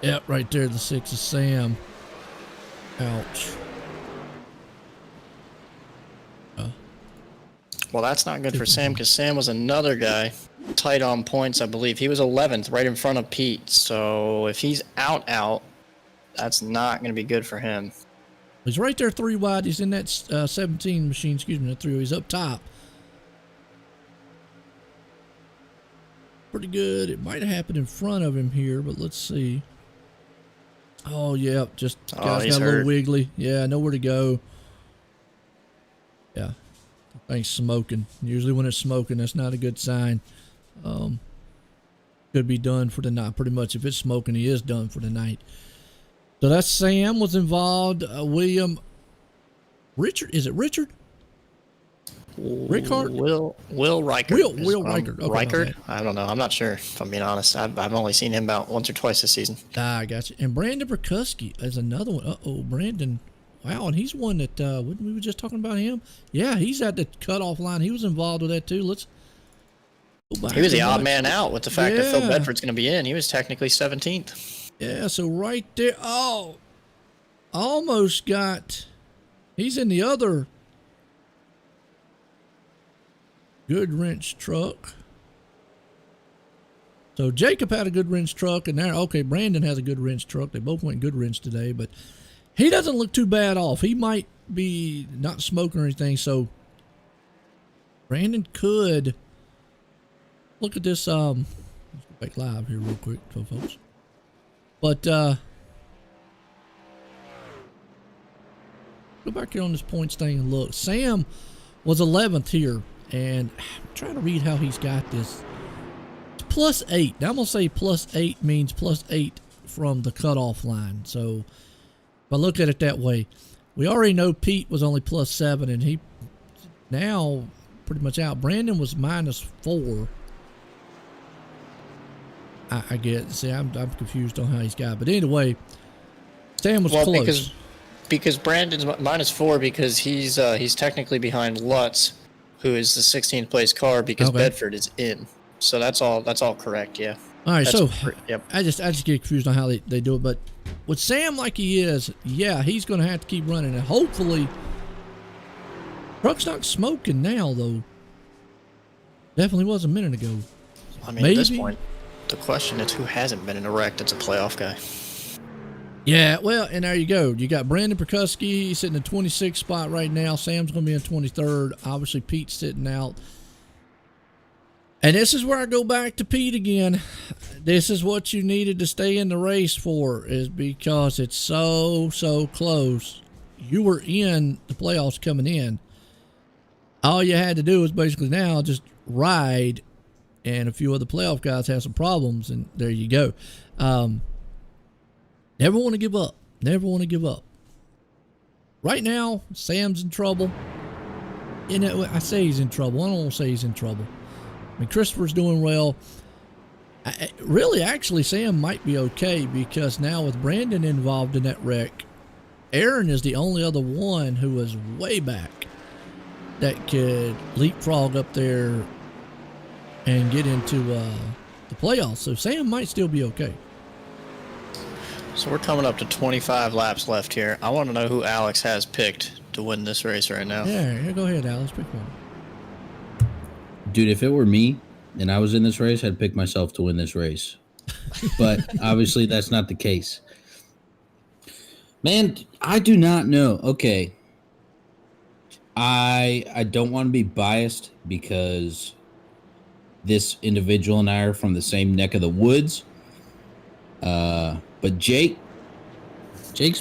Yep, right there, the 6 is Sam. Ouch. Well, that's not good for Sam because Sam was another guy tight on points, I believe. He was 11th, right in front of Pete. So if he's out, that's not going to be good for him. He's right there 3 wide. He's in that 17 machine, excuse me, not 3. He's up top. Pretty good. It might have happened in front of him here, but let's see. Oh, yeah, just guys got a little wiggly. Yeah, nowhere to go. Yeah. Thing's smoking. Usually when it's smoking, that's not a good sign. Could be done for the night. Pretty much, if it's smoking, he is done for the night. So that's Sam was involved. William, Richard. Is it Richard? Rickard? Will Reichert. Will Reichert. Okay, Reichert? I don't know. I'm not sure, if I'm being honest. I've only seen him about once or twice this season. I got you. And Brandon Berkuski is another one. Uh-oh, Brandon. Wow, and he's one that, we were just talking about him? Yeah, he's at the cutoff line. He was involved with that, too. Let's go back. He was the odd man out with the fact that Phil Bedford's going to be in. He was technically 17th. Yeah, so right there. Oh, almost got he's in the other Goodwrench truck. So Jacob had a Goodwrench truck, and now, okay, Brandon has a Goodwrench truck. They both went Goodwrench today, but he doesn't look too bad off. He might be not smoking or anything, so Brandon could look at this. Let's go back live here real quick, folks. But go back here on this points thing and look. Sam was 11th here, and I'm trying to read how he's got this. It's +8. Now I'm gonna say +8 means +8 from the cutoff line. So if I look at it that way, we already know Pete was only +7, and he now pretty much out. Brandon was -4. I get. See, I'm confused on how he's got. But anyway, Sam was close. Because Brandon's -4 because he's technically behind Lutz, who is the 16th place car, because Bedford is in. So that's all correct. Yeah. All right. Yep. I just get confused on how they do it. But with Sam like he is, yeah, he's going to have to keep running, and hopefully, truck's not smoking now though. Definitely was a minute ago. I mean, at this point, the question is who hasn't been in a wreck that's a playoff guy. Yeah, well, and there you go. You got Brandon Perkuski. He's sitting in 26th spot right now. Sam's going to be in 23rd. Obviously, Pete's sitting out. And this is where I go back to Pete again. This is what you needed to stay in the race for, is because it's so close. You were in the playoffs coming in. All you had to do was basically now just ride, and a few other playoff guys have some problems, and there you go. Never want to give up. Never want to give up. Right now, Sam's in trouble. And I say he's in trouble. I don't want to say he's in trouble. I mean, Christopher's doing well. Really, actually, Sam might be okay, because now with Brandon involved in that wreck, Aaron is the only other one who was way back that could leapfrog up there and get into the playoffs. So Sam might still be okay. So we're coming up to 25 laps left here. I want to know who Alex has picked to win this race right now. Yeah, go ahead, Alex. Pick one. Dude, if it were me and I was in this race, I'd pick myself to win this race. But obviously that's not the case. Man, I do not know. Okay. I don't want to be biased because this individual and I are from the same neck of the woods. But Jake's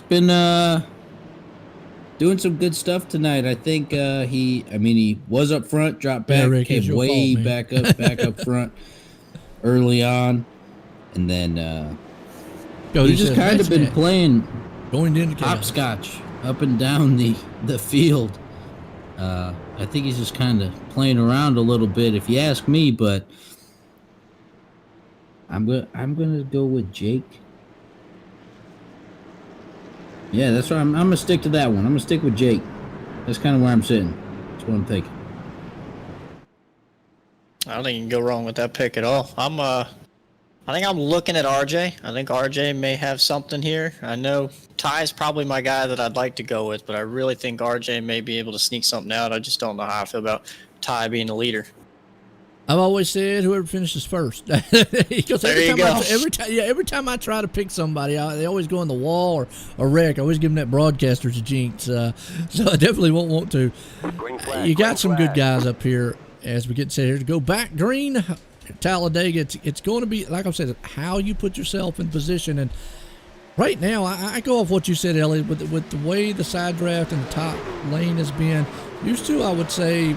been doing some good stuff tonight. I think he was up front, dropped back, Rick, came way back up front early on, and then he's just kind of been playing hopscotch up and down the field. I think he's just kind of playing around a little bit, if you ask me. But I'm gonna go with Jake. Yeah, that's right. I'm gonna stick to that one. I'm gonna stick with Jake. That's kind of where I'm sitting. That's what I'm thinking. I don't think you can go wrong with that pick at all. I think I'm looking at RJ. I think RJ may have something here. I know Ty's probably my guy that I'd like to go with, but I really think RJ may be able to sneak something out. I just don't know how I feel about Ty being the leader. I've always said whoever finishes first. Because every time I try to pick somebody, they always go on the wall or wreck. I always give them that broadcaster's a jinx. So I definitely won't want to. You got some good guys up here as we get set here to go back green. Talladega, it's going to be, like I said, how you put yourself in position. And right now, I go off what you said, Elliot, with the way the side draft and the top lane has been. Used to, I would say,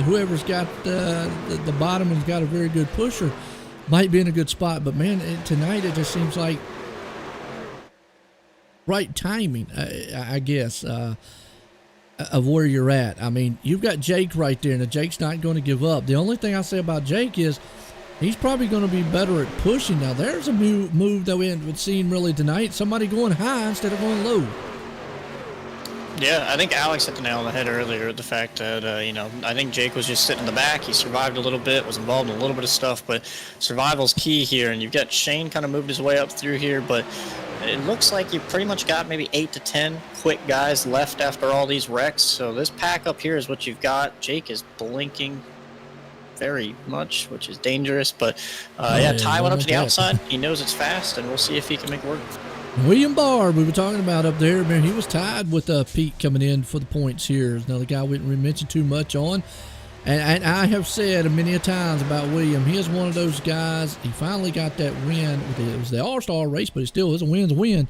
whoever's got the bottom and got a very good pusher might be in a good spot. But, man, tonight it just seems like right timing, I guess, of where you're at. I mean, you've got Jake right there, and Jake's not going to give up. The only thing I say about Jake is he's probably going to be better at pushing. Now, there's a move that we haven't seen really tonight. Somebody going high instead of going low. Yeah, I think Alex hit the nail on the head earlier. The fact that, I think Jake was just sitting in the back. He survived a little bit, was involved in a little bit of stuff, but survival's key here. And you've got Shane kind of moved his way up through here, but it looks like you pretty much got maybe 8 to 10 quick guys left after all these wrecks. So this pack up here is what you've got. Jake is blinking very much, which is dangerous. But Ty went up to the outside. He knows it's fast, and we'll see if he can make it work. William Barr, we were talking about up there, man, he was tied with Pete coming in for the points here. There's another guy we didn't mention too much on. And I have said many a times about William, he is one of those guys. He finally got that win. It was the All-Star race, but it still is a win's a win.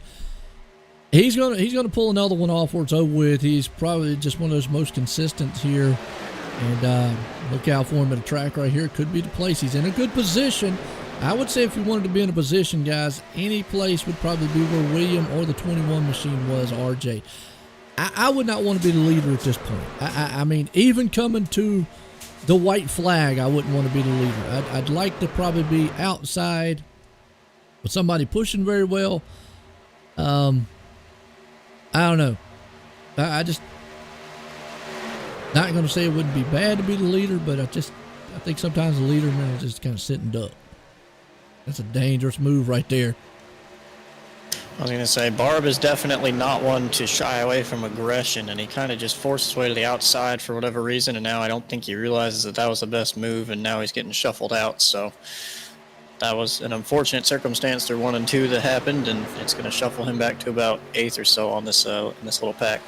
He's gonna pull another one off where it's over with. He's probably just one of those most consistent here. And look out for him at a track right here. It could be the place. He's in a good position. I would say if you wanted to be in a position, guys, any place would probably be where William or the 21 machine was, RJ. I would not want to be the leader at this point. I mean, even coming to the white flag, I wouldn't want to be the leader. I'd like to probably be outside with somebody pushing very well. I don't know. I just not going to say it wouldn't be bad to be the leader, but I think sometimes the leader, man, is just kind of sitting duck. That's a dangerous move right there. I was going to say, Barb is definitely not one to shy away from aggression, and he kind of just forced his way to the outside for whatever reason, and now I don't think he realizes that that was the best move, and now he's getting shuffled out. So that was an unfortunate circumstance through 1 and 2 that happened, and it's going to shuffle him back to about 8th or so on this in this little pack.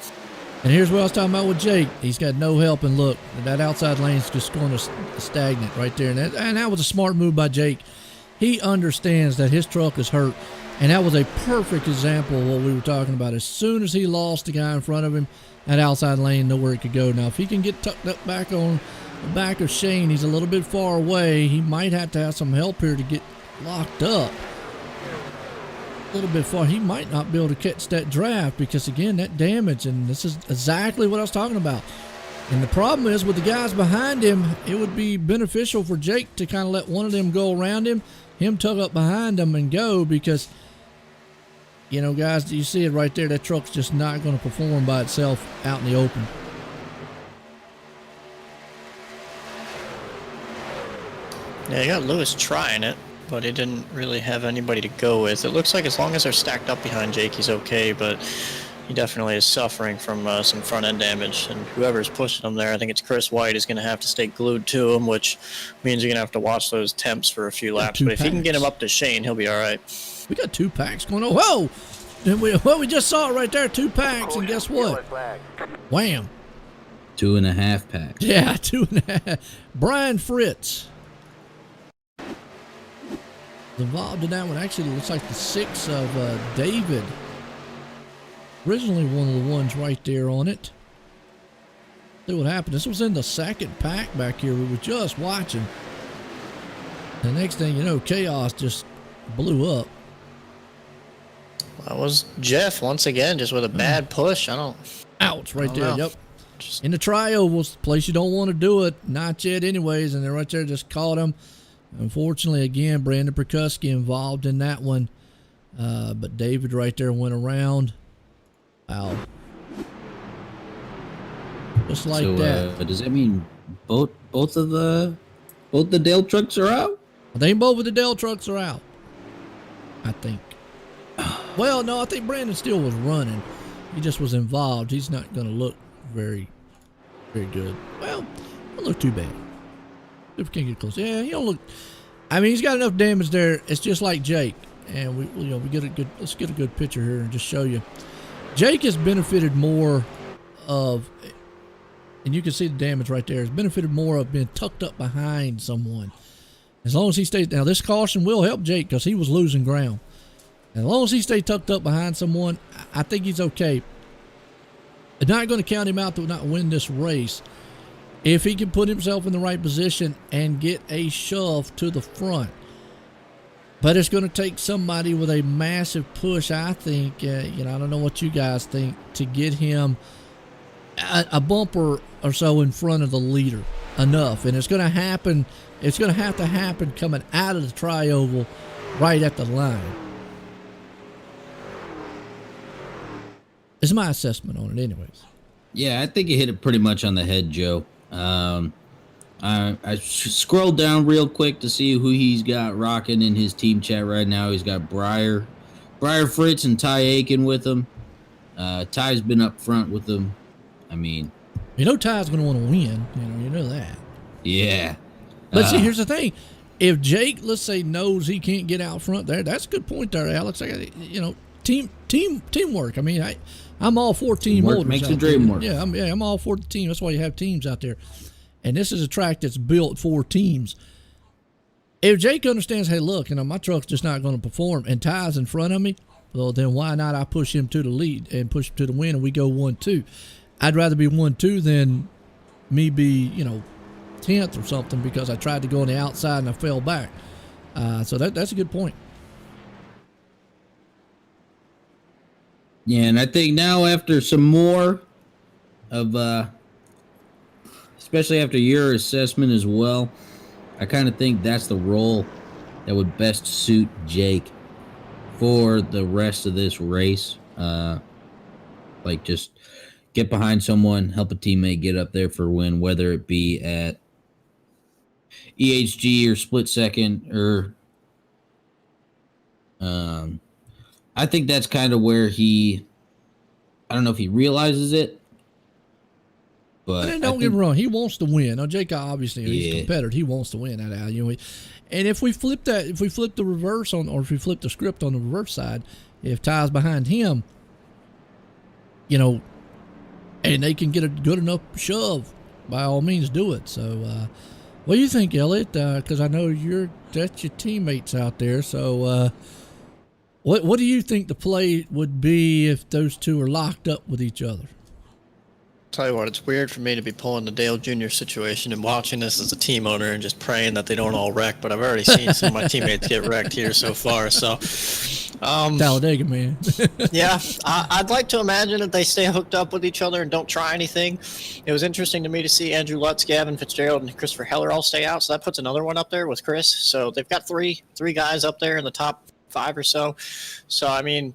And here's what I was talking about with Jake. He's got no help, and look, that outside lane's just going to stagnant right there, and that was a smart move by Jake. He understands that his truck is hurt, and that was a perfect example of what we were talking about. As soon as he lost the guy in front of him, that outside lane, nowhere it could go. Now, if he can get tucked up back on the back of Shane, he's a little bit far away. He might have to have some help here to get locked up. A little bit far. He might not be able to catch that draft because, again, that damage, and this is exactly what I was talking about. And the problem is with the guys behind him, it would be beneficial for Jake to kind of let one of them go around him tug up behind him and go, because, you know, guys, you see it right there. That truck's just not going to perform by itself out in the open. Yeah, you got Lewis trying it, but he didn't really have anybody to go with. It looks like as long as they're stacked up behind Jake, he's okay, but he definitely is suffering from some front-end damage, and whoever's pushing him there, I think it's Chris White, is going to have to stay glued to him, which means you're going to have to watch those temps for a few laps. But if he can get him up to Shane, he'll be all right. We got 2 packs going on. Whoa! We just saw it right there, 2 packs, and guess what? Wham! 2.5 packs. Yeah, 2.5. Brian Fritz involved in that one. Actually, it looks like the 6 of David. Originally one of the ones right there on it. See what happened. This was in the second pack back here. We were just watching. The next thing you know, chaos just blew up. That was Jeff once again, just with a bad push. Ouch, right there. know. Yep. In the tri-ovals, place you don't want to do it. Not yet anyways. And they're right there, just caught him. Unfortunately, again, Brandon Perkuski involved in that one. But David right there went around. Wow. Just like that. Does that mean both the Dale trucks are out? I think both of the Dell trucks are out. I think. Well, no, I think Brandon still was running. He just was involved. He's not going to look very, very good. Well, don't look too bad. If we can't get close. Yeah, he don't look. I mean, he's got enough damage there. It's just like Jake. And we get a good. Let's get a good picture here and just show you. Jake has benefited more of, and you can see the damage right there, has benefited more of being tucked up behind someone. As long as he stays, now this caution will help Jake because he was losing ground. And as long as he stays tucked up behind someone, I think he's okay. It's not going to count him out to not win this race. If he can put himself in the right position and get a shove to the front. But it's going to take somebody with a massive push, I think. I don't know what you guys think, to get him a bumper or so in front of the leader. Enough. And it's going to happen. It's going to happen coming out of the tri-oval right at the line. It's my assessment on it anyways. Yeah, I think you hit it pretty much on the head, Joe. I scrolled down real quick to see who he's got rocking in his team chat right now. He's got Breyer Briar Fritz and Ty Aiken with him. Ty's been up front with them. I mean, You know Ty's going to want to win. You know that. yeah. But see, here's the thing. If Jake, let's say, knows he can't get out front there, that's a good point there, Alex. Teamwork. I mean, I'm all for team Work motors makes out the dream there. work. Yeah, I'm all for the team. That's why you have teams out there. And this is a track that's built for teams. If Jake understands, hey, look, my truck's just not going to perform, and Ty's in front of me, well, then why not I push him to the lead and push him to the win, and we go 1-2. I'd rather be 1-2 than me be, 10th or something because I tried to go on the outside and I fell back. So that's a good point. Yeah, and I think now after some more of, especially after your assessment as well, I kind of think that's the role that would best suit Jake for the rest of this race. Like just get behind someone, help a teammate get up there for a win, whether it be at EHG or split second or I think that's kind of where I don't know if he realizes it, but Don't get me wrong, he wants to win. Now, Jake, obviously, he's a competitor. He wants to win that out. And if we flip the reverse on, or if we flip the script on the reverse side, if Ty's behind him, and they can get a good enough shove, by all means, do it. So, what do you think, Elliot? Because I know that's your teammates out there. So, what do you think the play would be if those two are locked up with each other? Tell you what, it's weird for me to be pulling the Dale Jr. situation and watching this as a team owner and just praying that they don't all wreck. But I've already seen some of my teammates get wrecked here so far. So, Talladega, man. yeah, I'd like to imagine that they stay hooked up with each other and don't try anything. It was interesting to me to see Andrew Lutz, Gavin Fitzgerald, and Christopher Heller all stay out. So that puts another one up there with Chris. So they've got three guys up there in the top 5 or so. So, I mean,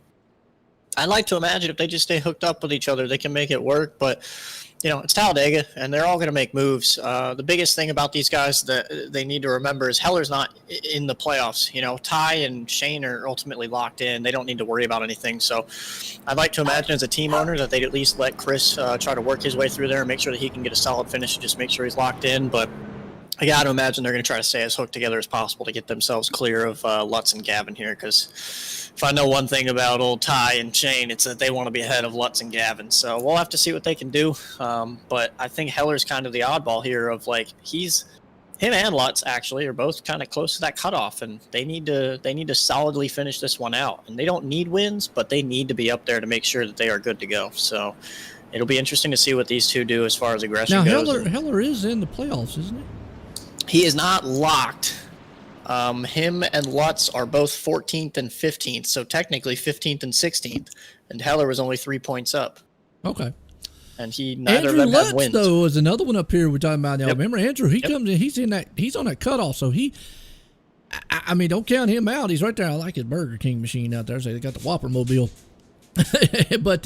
I'd like to imagine if they just stay hooked up with each other, they can make it work. But, it's Talladega, and they're all going to make moves. The biggest thing about these guys that they need to remember is Heller's not in the playoffs. Ty and Shane are ultimately locked in. They don't need to worry about anything. So I'd like to imagine as a team owner that they'd at least let Chris try to work his way through there and make sure that he can get a solid finish and just make sure he's locked in. But I got to imagine they're going to try to stay as hooked together as possible to get themselves clear of Lutz and Gavin here, because if I know one thing about old Ty and Shane, it's that they want to be ahead of Lutz and Gavin. So we'll have to see what they can do. But I think Heller's kind of the oddball here of him and Lutz actually are both kind of close to that cutoff, and they need to solidly finish this one out. And they don't need wins, but they need to be up there to make sure that they are good to go. So it'll be interesting to see what these two do as far as aggression goes. Now, Heller is in the playoffs, isn't he? He is not locked. Him and Lutz are both 14th and 15th, so technically 15th and 16th. And Heller was only 3 points up. Okay. And neither Andrew of them Lutz, have wins. though, is another one up here we're talking about now. Yep. Remember, Andrew, comes in, he's on that cutoff, so I mean, don't count him out. He's right there. I like his Burger King machine out there. So they got the Whopper Mobile. But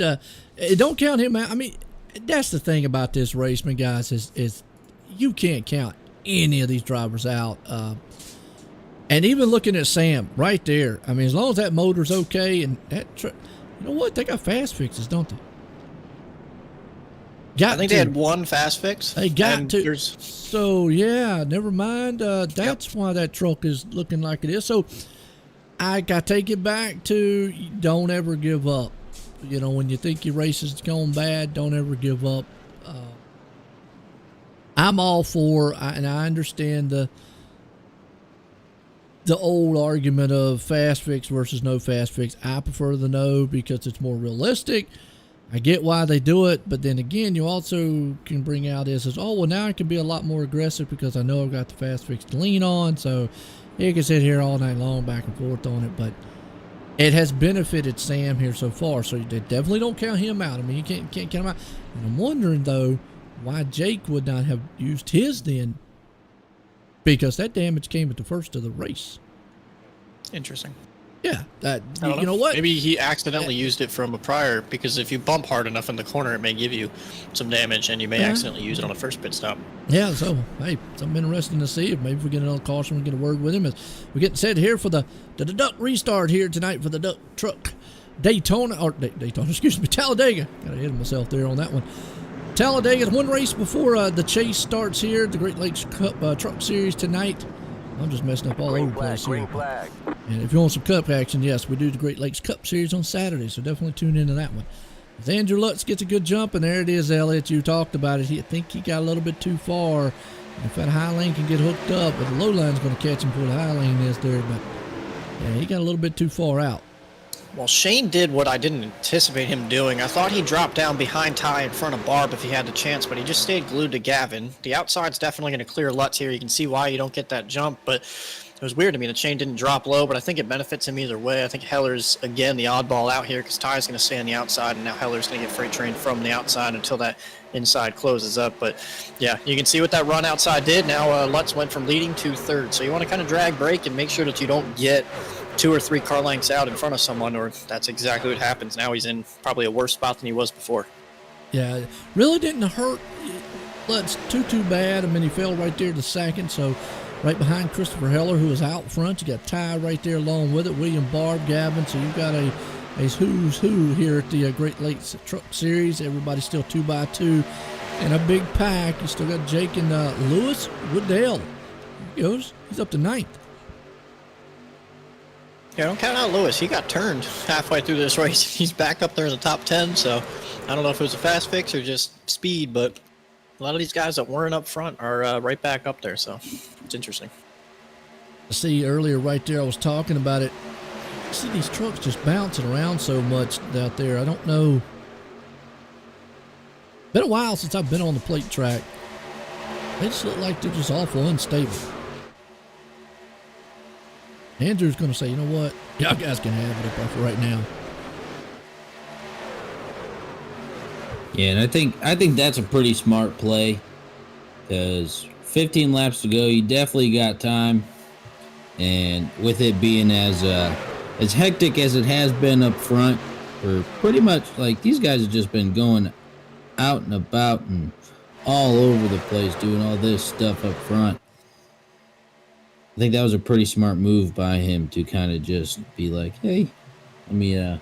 don't count him out. I mean, that's the thing about this race, man, guys, is you can't count any of these drivers out. And even looking at Sam right there, I mean, as long as that motor's okay and you know what? They got fast fixes, don't they? I think they had one fast fix. They got to. So, yeah, never mind. That's why that truck is looking like it is. So, I take it back to don't ever give up. When you think your race is going bad, don't ever give up. I'm all for, and I understand the old argument of fast fix versus no fast fix. I prefer the no because it's more realistic. I get why they do it, but then again, you also can bring out now I can be a lot more aggressive because I know I've got the fast fix to lean on. So you can sit here all night long back and forth on it, but it has benefited Sam here so far. So they definitely don't count him out. I mean, you can't count him out. And I'm wondering though why Jake would not have used his then, because that damage came at the first of the race. Interesting. Yeah, you know what? Maybe he accidentally used it from a prior, because if you bump hard enough in the corner, it may give you some damage, and you may accidentally use it on the first pit stop. Yeah, so, hey, something interesting to see. If maybe we get another caution, we get a word with him. As we're getting set here for the duck restart here tonight for the duck truck. Daytona, or Daytona, excuse me, Talladega. Got ahead of myself there on that one. Talladega, one race before the chase starts here, the Great Lakes Cup Truck Series tonight. I'm just messing up all over the place here. And if you want some Cup action, yes, we do the Great Lakes Cup Series on Saturday, so definitely tune into that one. If Andrew Lutz gets a good jump, and there it is, Elliott. You talked about it. I think he got a little bit too far. If that high lane can get hooked up, but the low line's going to catch him before the high lane is there. But yeah, he got a little bit too far out. Well, Shane did what I didn't anticipate him doing. I thought he'd drop down behind Ty in front of Barb if he had the chance, but he just stayed glued to Gavin. The outside's definitely going to clear Lutz here. You can see why you don't get that jump, but it was weird to me that Shane didn't drop low, but I think it benefits him either way. I think Heller's, again, the oddball out here because Ty's going to stay on the outside, and now Heller's going to get freight trained from the outside until that inside closes up. But, yeah, you can see what that run outside did. Now Lutz went from leading to third. So you want to kind of drag brake and make sure that you don't get 2 or 3 car lengths out in front of someone, or that's exactly what happens. Now he's in probably a worse spot than he was before. Yeah, really didn't hurt Lutz too bad. I mean, he fell right there to second, so right behind Christopher Heller, who is out front. You got Ty right there along with it, William Barb, Gavin. So you've got a who's who here at the Great Lakes Truck Series. Everybody's still 2x2 and a big pack. You still got Jake and Lewis Woodell. There he goes. He's up to 9th. Yeah, don't count out Lewis. He got turned halfway through this race. He's back up there in the top 10, so I don't know if it was a fast fix or just speed, but a lot of these guys that weren't up front are right back up there, so it's interesting. See, earlier right there, I was talking about it. I see these trucks just bouncing around so much out there. I don't know. Been a while since I've been on the plate track. They just look like they're just awful unstable. Andrew's going to say, you know what? Y'all guys can have it up for right now. Yeah, and I think that's a pretty smart play because 15 laps to go, you definitely got time. And with it being as hectic as it has been up front, for pretty much like these guys have just been going out and about and all over the place doing all this stuff up front. I think that was a pretty smart move by him to kind of just be like, hey, let me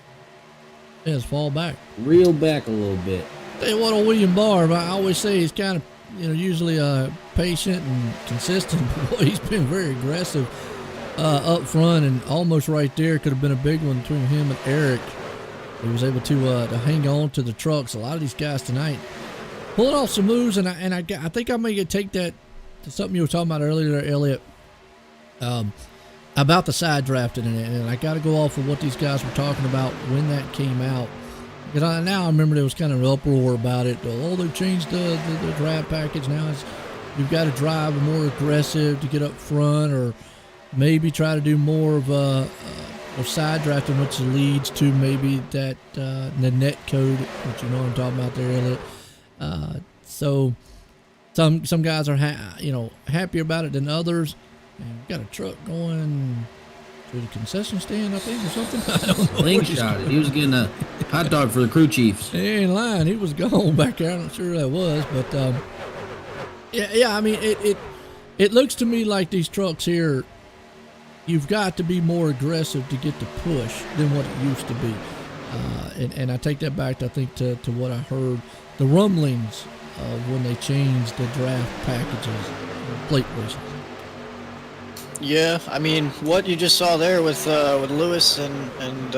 just fall back. Reel back a little bit. Tell you what, on William Barb, I always say he's kind of, usually patient and consistent. Boy, he's been very aggressive up front, and almost right there could have been a big one between him and Eric. He was able to hang on to the trucks. A lot of these guys tonight pulling off some moves, and I think I may take that to something you were talking about earlier, Elliott. About the side drafting, and I got to go off of what these guys were talking about when that came out. Because now I remember there was kind of an uproar about it. Oh, they've changed the draft package. Now you've got to drive more aggressive to get up front, or maybe try to do more of side drafting, which leads to maybe that the net code, which you know what I'm talking about there, Elliott. So some guys are happier about it than others. And we've got a truck going to the concession stand, I think, or something. I don't know. Slingshot. He was getting a hot dog for the crew chiefs. He ain't lying. He was gone back there. I'm not sure who that was, but yeah. I mean, it looks to me like these trucks here, you've got to be more aggressive to get the push than what it used to be. And I take that back, I think, to what I heard, the rumblings of when they changed the draft packages, plate races. Yeah, I mean, what you just saw there with Lewis and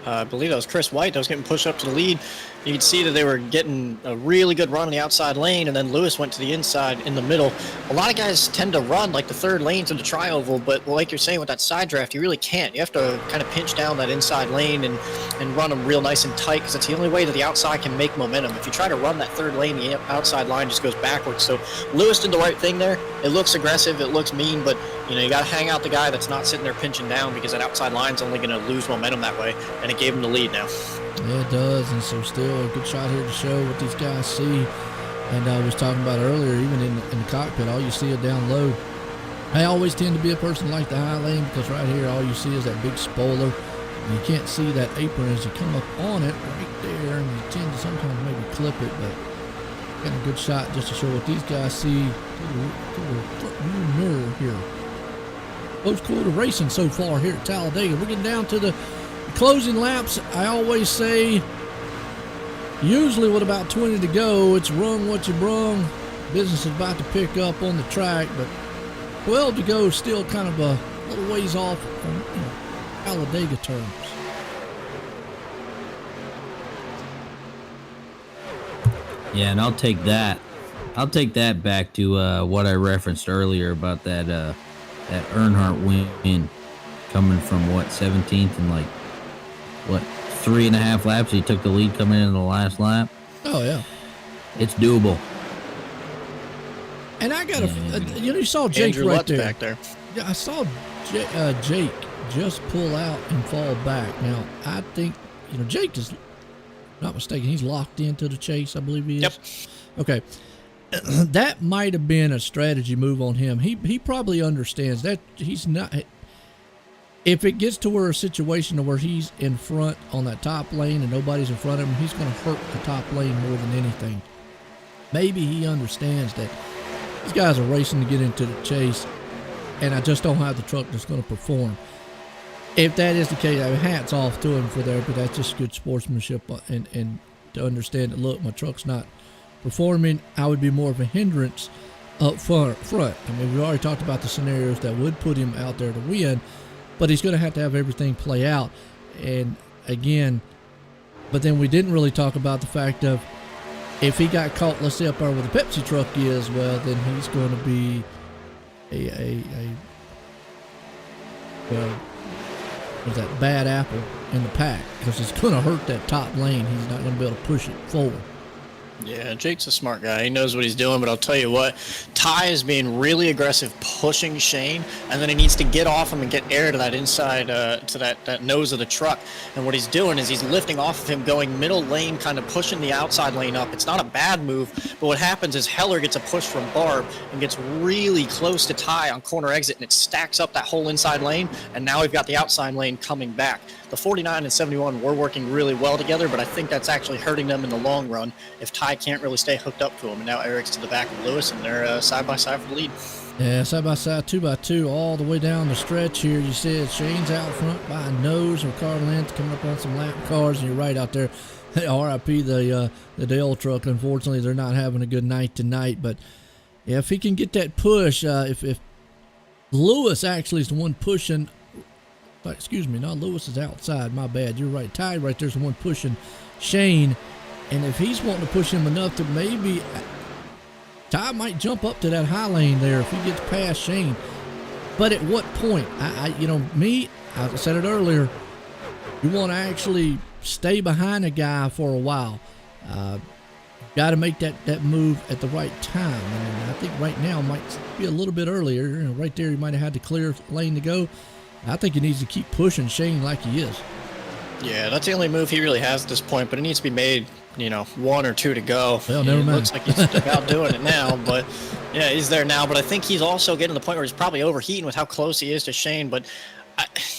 I believe that was Chris White that was getting pushed up to the lead. You could see that they were getting a really good run on the outside lane, and then Lewis went to the inside in the middle. A lot of guys tend to run like the third lanes of the tri-oval, but like you're saying with that side draft, you really can't. You have to kind of pinch down that inside lane and run them real nice and tight, because it's the only way that the outside can make momentum. If you try to run that third lane, the outside line just goes backwards. So Lewis did the right thing there. It looks aggressive, it looks mean, but you got to hang out the guy that's not sitting there pinching down, because that outside line's only going to lose momentum that way, and it gave him the lead now. Yeah, it does, and so still a good shot here to show what these guys see. And I was talking about earlier, even in the cockpit, all you see is down low. I always tend to be a person like the high lane, because right here all you see is that big spoiler. And you can't see that apron as you come up on it right there, and you tend to sometimes maybe clip it, but got a good shot just to show what these guys see through the mirror here. Close quarter racing so far here at Talladega. We're getting down to the closing laps, I always say, usually with about 20 to go, it's rung what you brung. Business is about to pick up on the track, but 12 to go is still kind of a little ways off on Talladega terms. Yeah, and I'll take that. I'll take that back to what I referenced earlier about that Earnhardt win coming from 17th and 3.5 laps. He took the lead coming into the last lap. Oh yeah, it's doable. And I got you saw Jake Andrew right Lutt's there. back there. Yeah, I saw Jake just pull out and fall back. Now I think Jake is not mistaken. He's locked into the chase. I believe he is. Yep. Okay. That might have been a strategy move on him. He probably understands that he's not. If it gets to where a situation where he's in front on that top lane and nobody's in front of him, he's going to hurt the top lane more than anything. Maybe he understands that these guys are racing to get into the chase, and I just don't have the truck that's going to perform. If that is the case, hats off to him for that, but that's just good sportsmanship and to understand that, look, my truck's not performing. I would be more of a hindrance up front. I mean, we already talked about the scenarios that would put him out there to win, but he's going to have everything play out. And again, but then we didn't really talk about the fact of if he got caught, let's say up there where the Pepsi truck is, well, then he's going to be was that bad apple in the pack, because it's going to hurt that top lane. He's not going to be able to push it forward. Yeah, Jake's a smart guy. He knows what he's doing, but I'll tell you what, Ty is being really aggressive pushing Shane, and then he needs to get off him and get air to that inside, to that nose of the truck. And what he's doing is he's lifting off of him, going middle lane, kind of pushing the outside lane up. It's not a bad move, but what happens is Heller gets a push from Barb and gets really close to Ty on corner exit, and it stacks up that whole inside lane, and now we've got the outside lane coming back. The 49 and 71 were working really well together, but I think that's actually hurting them in the long run if Ty can't really stay hooked up to him. And now Eric's to the back of Lewis, and they're side by side for the lead. Yeah, side by side, 2x2, all the way down the stretch here. You said Shane's out front by a nose or car length, coming up on some lap cars, and you're right out there. RIP the Dale truck. Unfortunately, they're not having a good night tonight. But yeah, if he can get that push, if Lewis actually is the one pushing. Excuse me, no, Lewis is outside. My bad. You're right. Ty right there's the one pushing Shane. And if he's wanting to push him enough to maybe Ty might jump up to that high lane there if he gets past Shane. But at what point? I said it earlier, you want to actually stay behind a guy for a while. Got to make that move at the right time. And I think right now might be a little bit earlier. Right there, he might have had the clear lane to go. I think he needs to keep pushing Shane like he is. Yeah, that's the only move he really has at this point, but it needs to be made, 1 or 2 to go. Well, never mind. It looks like he's about doing it now, but yeah, he's there now. But I think he's also getting to the point where he's probably overheating with how close he is to Shane. But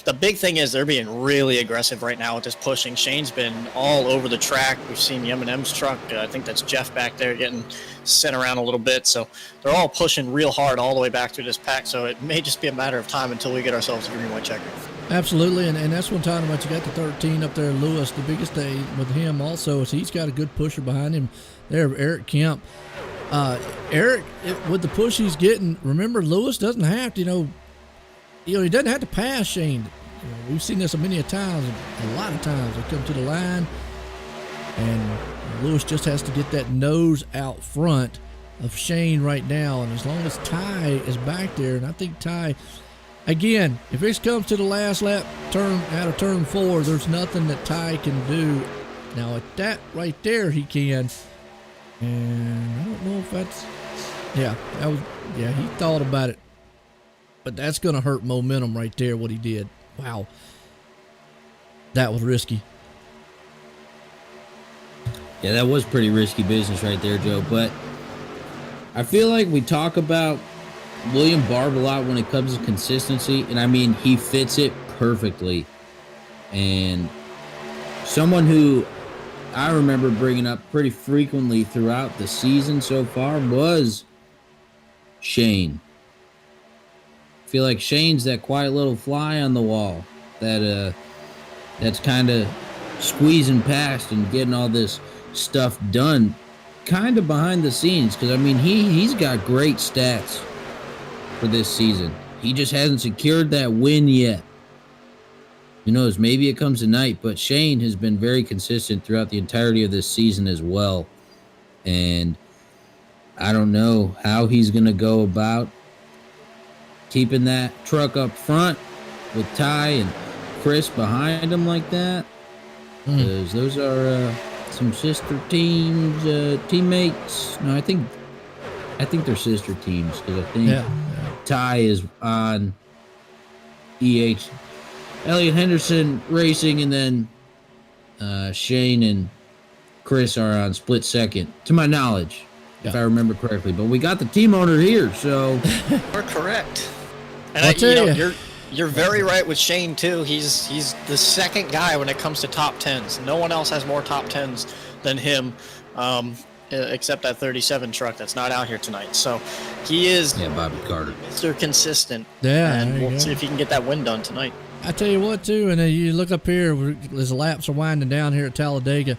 the big thing is they're being really aggressive right now with this pushing. Shane's been all over the track. We've seen the M&M's truck. I think that's Jeff back there getting sent around a little bit. So they're all pushing real hard all the way back through this pack. So it may just be a matter of time until we get ourselves a green white checker. Absolutely, and that's one time about you got the 13 up there, Lewis. The biggest thing with him also is he's got a good pusher behind him there, Eric Kemp. Eric, with the push he's getting, remember Lewis doesn't have to, he doesn't have to pass Shane. We've seen this many a times, a lot of times. They come to the line, and Lewis just has to get that nose out front of Shane right now. And as long as Ty is back there, and I think Ty, again, if it comes to the last lap, turn out of turn 4, there's nothing that Ty can do. Now at that right there, he can. And I don't know if that's, he thought about it. But that's going to hurt momentum right there, what he did. Wow. That was risky. Yeah, that was pretty risky business right there, Joe. But I feel like we talk about William Barb a lot when it comes to consistency. And, I mean, he fits it perfectly. And someone who I remember bringing up pretty frequently throughout the season so far was Shane. Feel like Shane's that quiet little fly on the wall that that's kind of squeezing past and getting all this stuff done kind of behind the scenes. Because, I mean, he's got great stats for this season. He just hasn't secured that win yet. Who knows? Maybe it comes tonight. But Shane has been very consistent throughout the entirety of this season as well. And I don't know how he's going to go about keeping that truck up front with Ty and Chris behind him like that. Because those are some sister teams, teammates. No, I think they're sister teams. Because I think Ty is on Elliott Henderson Racing, and then Shane and Chris are on split second, to my knowledge, if I remember correctly. But we got the team owner here, so You're correct. And I'll tell you. You're very right with Shane too. He's the second guy when it comes to top tens. No one else has more top tens than him, except that 37 truck that's not out here tonight. So he is Bobby Carter, Mr. Consistent. Yeah, and we'll see if he can get that win done tonight. I tell you what, too, and you look up here, as the laps are winding down here at Talladega,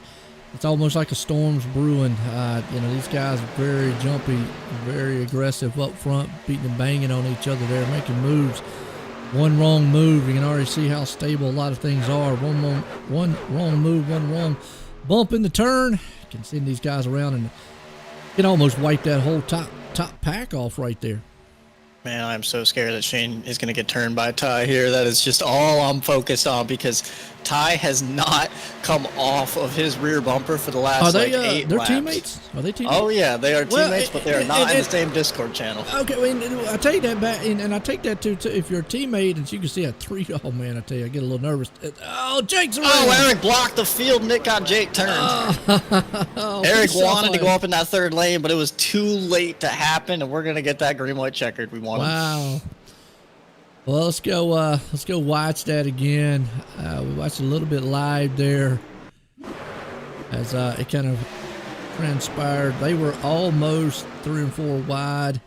it's almost like a storm's brewing. These guys are very jumpy, very aggressive up front, beating and banging on each other there, making moves. One wrong move, you can already see how stable a lot of things are. One wrong move, one wrong bump in the turn can send these guys around and can almost wipe that whole top pack off right there. Man, I'm so scared that Shane is going to get turned by Ty here. That is just all I'm focused on, because Ty has not come off of his rear bumper for the last 8 they're laps. teammates? Are they teammates? Oh, yeah, they are teammates, but they are not in the same Discord channel. Okay, I take that back, and I take that too. If you're a teammate, and you can see a 3, oh man, I tell you, I get a little nervous. Oh, Jake's around. Oh, Eric blocked the field, and Nick got Jake turned. Eric wanted to go up in that third lane, but it was too late to happen, and we're going to get that green-white checkered we wanted. Wow. Well, let's go watch that again. We watched a little bit live there as it kind of transpired. They were almost 3 and 4 wide.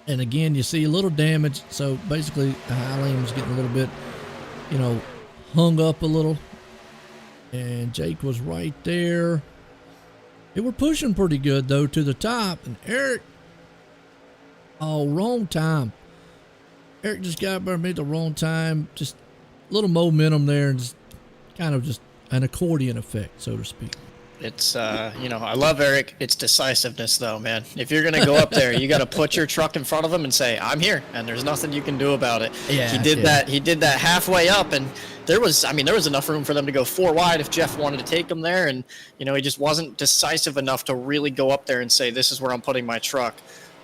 And again, you see a little damage. So basically, the high lane was getting a little bit, hung up a little. And Jake was right there. They were pushing pretty good, though, to the top. And Eric, wrong time. Eric just got up there and made the wrong time. Just a little momentum there, and just kind of just an accordion effect, so to speak. It's, I love Eric. It's decisiveness, though, man. If you're going to go up there, you got to put your truck in front of him and say, I'm here, and there's nothing you can do about it. Yeah, He did that halfway up, and there was enough room for them to go 4 wide if Jeff wanted to take them there, and, he just wasn't decisive enough to really go up there and say, this is where I'm putting my truck.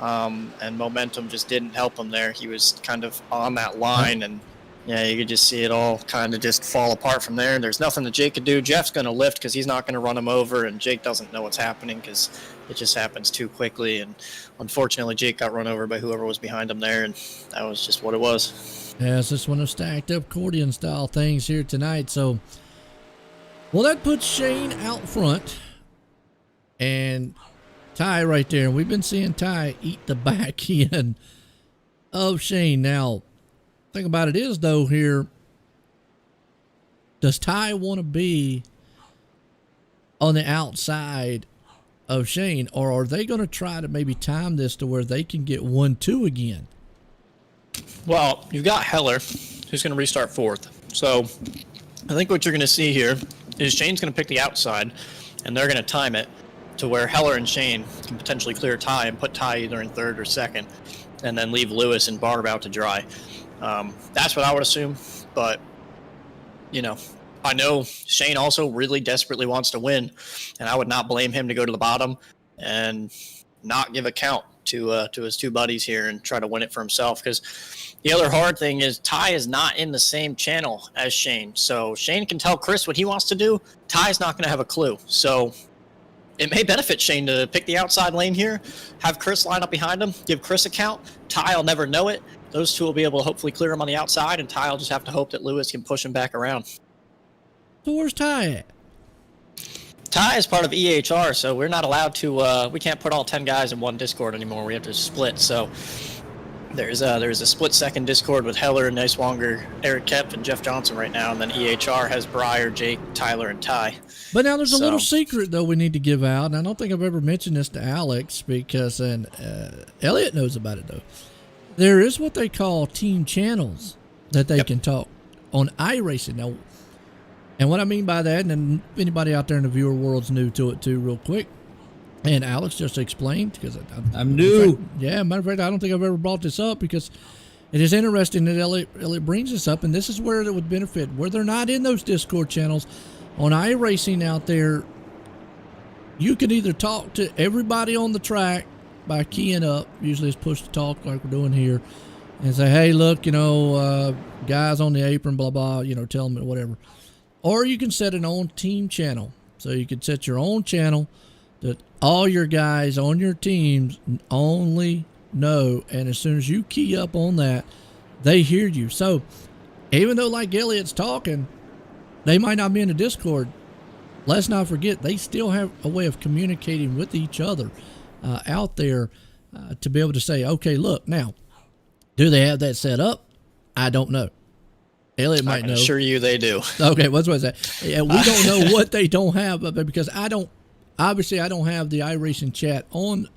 And momentum just didn't help him there. He was kind of on that line, and you could just see it all kind of just fall apart from there. And there's nothing that Jake could do. Jeff's going to lift because he's not going to run him over, and Jake doesn't know what's happening because it just happens too quickly. And unfortunately, Jake got run over by whoever was behind him there, and that was just what it was. Yeah, it's just one of stacked up accordion style things here tonight. So, well, that puts Shane out front, and Ty right there. We've been seeing Ty eat the back end of Shane. Now, thing about it is, though, here, does Ty want to be on the outside of Shane, or are they going to try to maybe time this to where they can get 1-2 again? Well, you've got Heller, who's going to restart 4th. So I think what you're going to see here is Shane's going to pick the outside, and they're going to time it to where Heller and Shane can potentially clear Ty and put Ty either in 3rd or 2nd, and then leave Lewis and Barb out to dry. That's what I would assume, but, I know Shane also really desperately wants to win, and I would not blame him to go to the bottom and not give a count to his 2 buddies here and try to win it for himself, because the other hard thing is Ty is not in the same channel as Shane, so Shane can tell Chris what he wants to do. Ty's not going to have a clue, so it may benefit Shane to pick the outside lane here, have Chris line up behind him, give Chris a count. Ty will never know it. Those 2 will be able to hopefully clear him on the outside, and Ty will just have to hope that Lewis can push him back around. So where's Ty at? Ty is part of EHR, so we're not allowed to, we can't put all 10 guys in one Discord anymore. We have to split, so There's a split-second Discord with Heller, Nicewanger, Eric Kep, and Jeff Johnson right now, and then EHR has Breyer, Jake, Tyler, and Ty. But now there's a little secret, though, we need to give out, and I don't think I've ever mentioned this to Alex, because Elliot knows about it, though. There is what they call team channels that they can talk on iRacing. Now, and what I mean by that, and then anybody out there in the viewer world's new to it, too, real quick, and Alex just explained, because I'm new. Matter of fact, I don't think I've ever brought this up, because it is interesting that Elliot brings this up, and this is where it would benefit, where they're not in those Discord channels. On iRacing out there, you can either talk to everybody on the track by keying up, usually it's push to talk like we're doing here, and say, hey, look, guys on the apron, blah, blah, tell them whatever. Or you can set an own team channel. So you can set your own channel that all your guys on your teams only know, and as soon as you key up on that, they hear you. So even though like Elliot's talking, they might not be in the Discord, let's not forget they still have a way of communicating with each other out there to be able to say, okay, look, now, do they have that set up? I don't know. Elliot might know. I assure you they do. Okay, what's that? Yeah, we don't know what they don't have, but because I don't have the iRacing chat on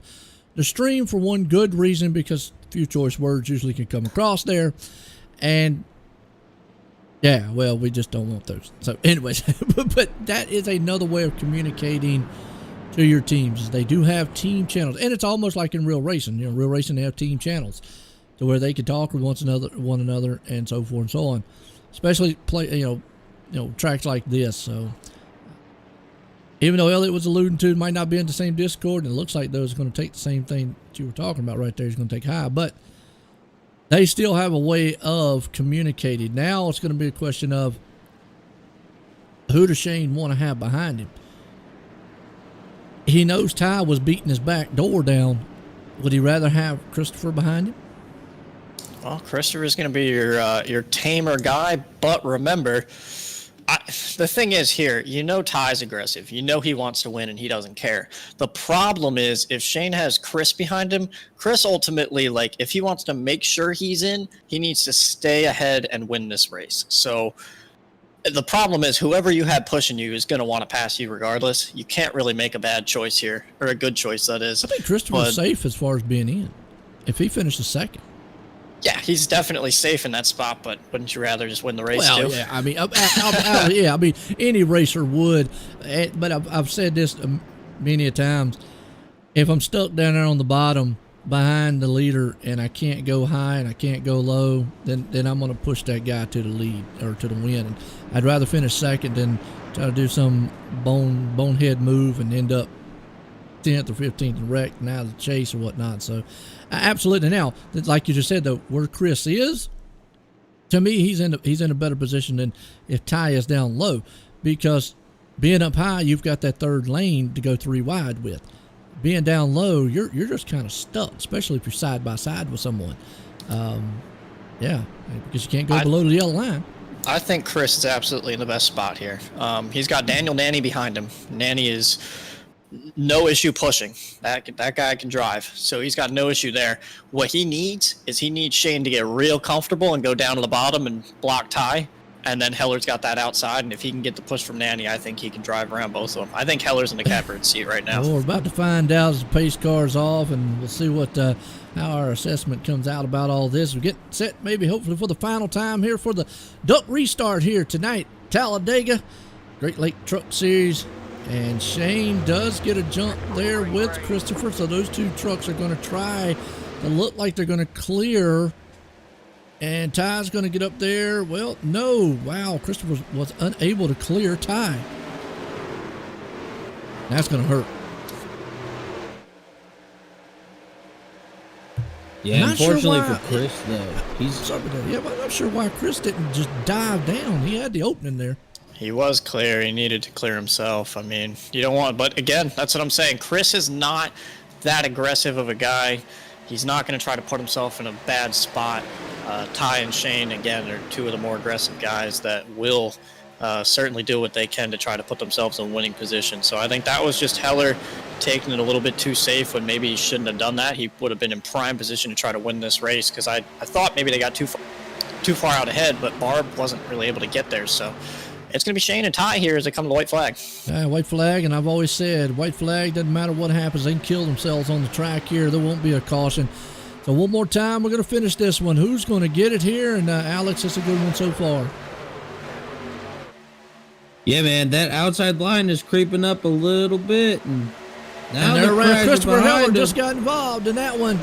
the stream for one good reason, because few choice words usually can come across there, and yeah, well, we just don't want those. So anyways, but that is another way of communicating to your teams. They do have team channels, and it's almost like in real racing. Real racing, they have team channels to where they can talk with one another, and so forth and so on. Especially tracks like this. So even though Elliot was alluding to it might not be in the same Discord, and it looks like those are going to take the same thing that you were talking about right there. He's going to take high, but they still have a way of communicating. Now it's going to be a question of who does Shane want to have behind him. He knows Ty was beating his back door down. Would he rather have Christopher behind him? Well, Christopher is going to be your tamer guy, but remember, the thing is here, Ty's aggressive. He wants to win and he doesn't care. The problem is if Shane has Chris behind him, Chris ultimately, if he wants to make sure he's in, he needs to stay ahead and win this race. So the problem is whoever you had pushing you is going to want to pass you regardless. You can't really make a bad choice here, or a good choice, that is. I think Christopher's safe as far as being in. If he finishes second. Yeah, he's definitely safe in that spot, but wouldn't you rather just win the race too? Yeah, I mean, any racer would. But I've said this many a times. If I'm stuck down there on the bottom behind the leader and I can't go high and I can't go low, then I'm going to push that guy to the lead or to the win. And I'd rather finish second than try to do some bonehead move and end up 10th or 15th and wreck and out of the chase or whatnot. So absolutely. Now, like you just said, though, where Chris is, to me, he's in a better position than if Ty is down low, because being up high, you've got that third lane to go three wide with. Being down low, you're just kind of stuck, especially if you're side by side with someone. Because you can't go below the yellow line. I think Chris is absolutely in the best spot here. He's got Daniel Nanny behind him. Nanny is no issue pushing. That guy can drive, so he's got no issue there. What he needs is Shane to get real comfortable and go down to the bottom and block Ty, and then Heller's got that outside, and if he can get the push from Nanny, I think he can drive around both of them. I think Heller's in the catbird seat right now. Well, we're about to find out as the pace car's off, and we'll see how our assessment comes out about all this. We get set maybe hopefully for the final time here for the Duck Restart here tonight, Talladega Great Lake Truck Series. And Shane does get a jump there with Christopher. So those two trucks are going to try to look like they're going to clear. And Ty's going to get up there. Well, no. Wow, Christopher was unable to clear Ty. That's going to hurt. Yeah, unfortunately for Chris, though. But I'm not sure why Chris didn't just dive down. He had the opening there. He was clear. He needed to clear himself. I mean, you don't want, but again, that's what I'm saying. Chris is not that aggressive of a guy. He's not going to try to put himself in a bad spot. Ty and Shane, again, are two of the more aggressive guys that will certainly do what they can to try to put themselves in a winning position. So I think that was just Heller taking it a little bit too safe when maybe he shouldn't have done that. He would have been in prime position to try to win this race, because I thought maybe they got too far out ahead, but Barb wasn't really able to get there. So it's going to be Shane and Ty here as they come to the white flag. White flag, and I've always said, white flag, doesn't matter what happens. They can kill themselves on the track here. There won't be a caution. So one more time, we're going to finish this one. Who's going to get it here? And Alex, it's a good one so far. Yeah, man, that outside line is creeping up a little bit. And now they're around. Christopher Heller him. just got involved in that one.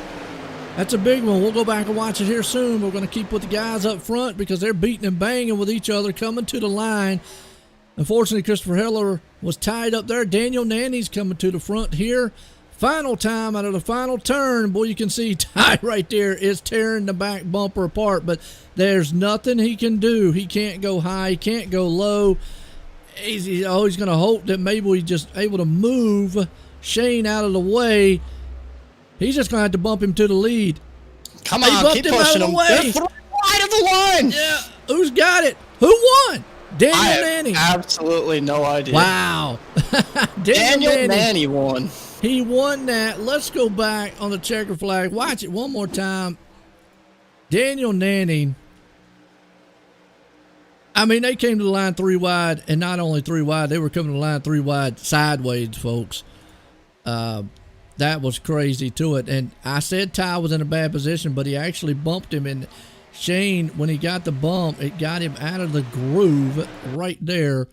That's a big one. We'll go back and watch it here soon. We're going to keep with the guys up front because they're beating and banging with each other, coming to the line. Unfortunately, Christopher Heller was tied up there. Daniel Nanny's coming to the front here. Final time out of the final turn. Boy, you can see Ty right there is tearing the back bumper apart, but there's nothing he can do. He can't go high. He can't go low. He's going to hope that maybe he's just able to move Shane out of the way. He's just going to have to bump him to the lead. Come on, keep pushing him. They're wide of the line. Yeah, who's got it? Who won? Daniel Nanny. Absolutely no idea. Wow. Daniel Nanny won. He won that. Let's go back on the checker flag. Watch it one more time. Daniel Nanny. I mean, they came to the line 3 wide, and not only 3 wide, they were coming to the line 3 wide sideways, folks. That was crazy to it. And I said Ty was in a bad position, but he actually bumped him. And Shane, when he got the bump, it got him out of the groove right there.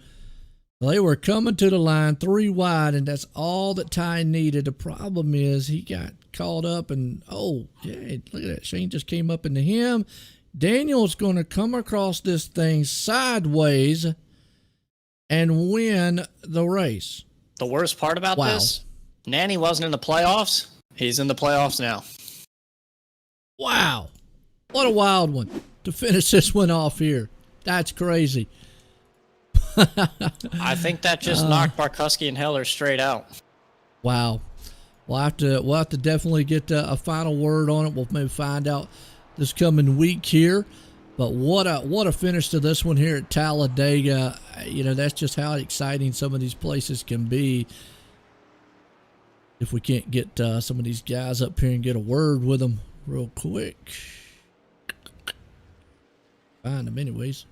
They were coming to the line 3 wide, and that's all that Ty needed. The problem is he got caught up, and, oh, yeah, look at that. Shane just came up into him. Daniel's going to come across this thing sideways and win the race. The worst part about this, Nanny wasn't in the playoffs. He's in the playoffs now. Wow. What a wild one to finish this one off here. That's crazy. I think that just knocked Barkowski and Heller straight out. Wow. We'll have to definitely get a final word on it. We'll maybe find out this coming week here. But what a finish to this one here at Talladega. You know, that's just how exciting some of these places can be. If we can't get some of these guys up here and get a word with them real quick. Find them anyways.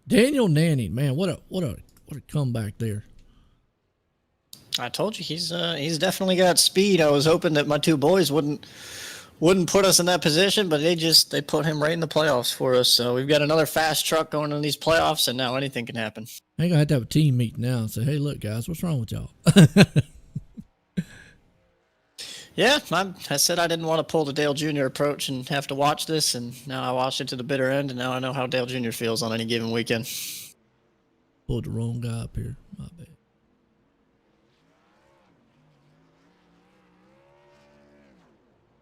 Daniel Nanny, man, what a comeback there. I told you he's definitely got speed. I was hoping that my 2 boys wouldn't put us in that position, but they put him right in the playoffs for us. So we've got another fast truck going in these playoffs, and now anything can happen. I ain't gonna have to have a team meeting now and say, "Hey, look, guys, what's wrong with y'all?" Yeah, I said I didn't want to pull the Dale Jr. approach and have to watch this, and now I watched it to the bitter end, and now I know how Dale Jr. feels on any given weekend. Pulled the wrong guy up here. My bad.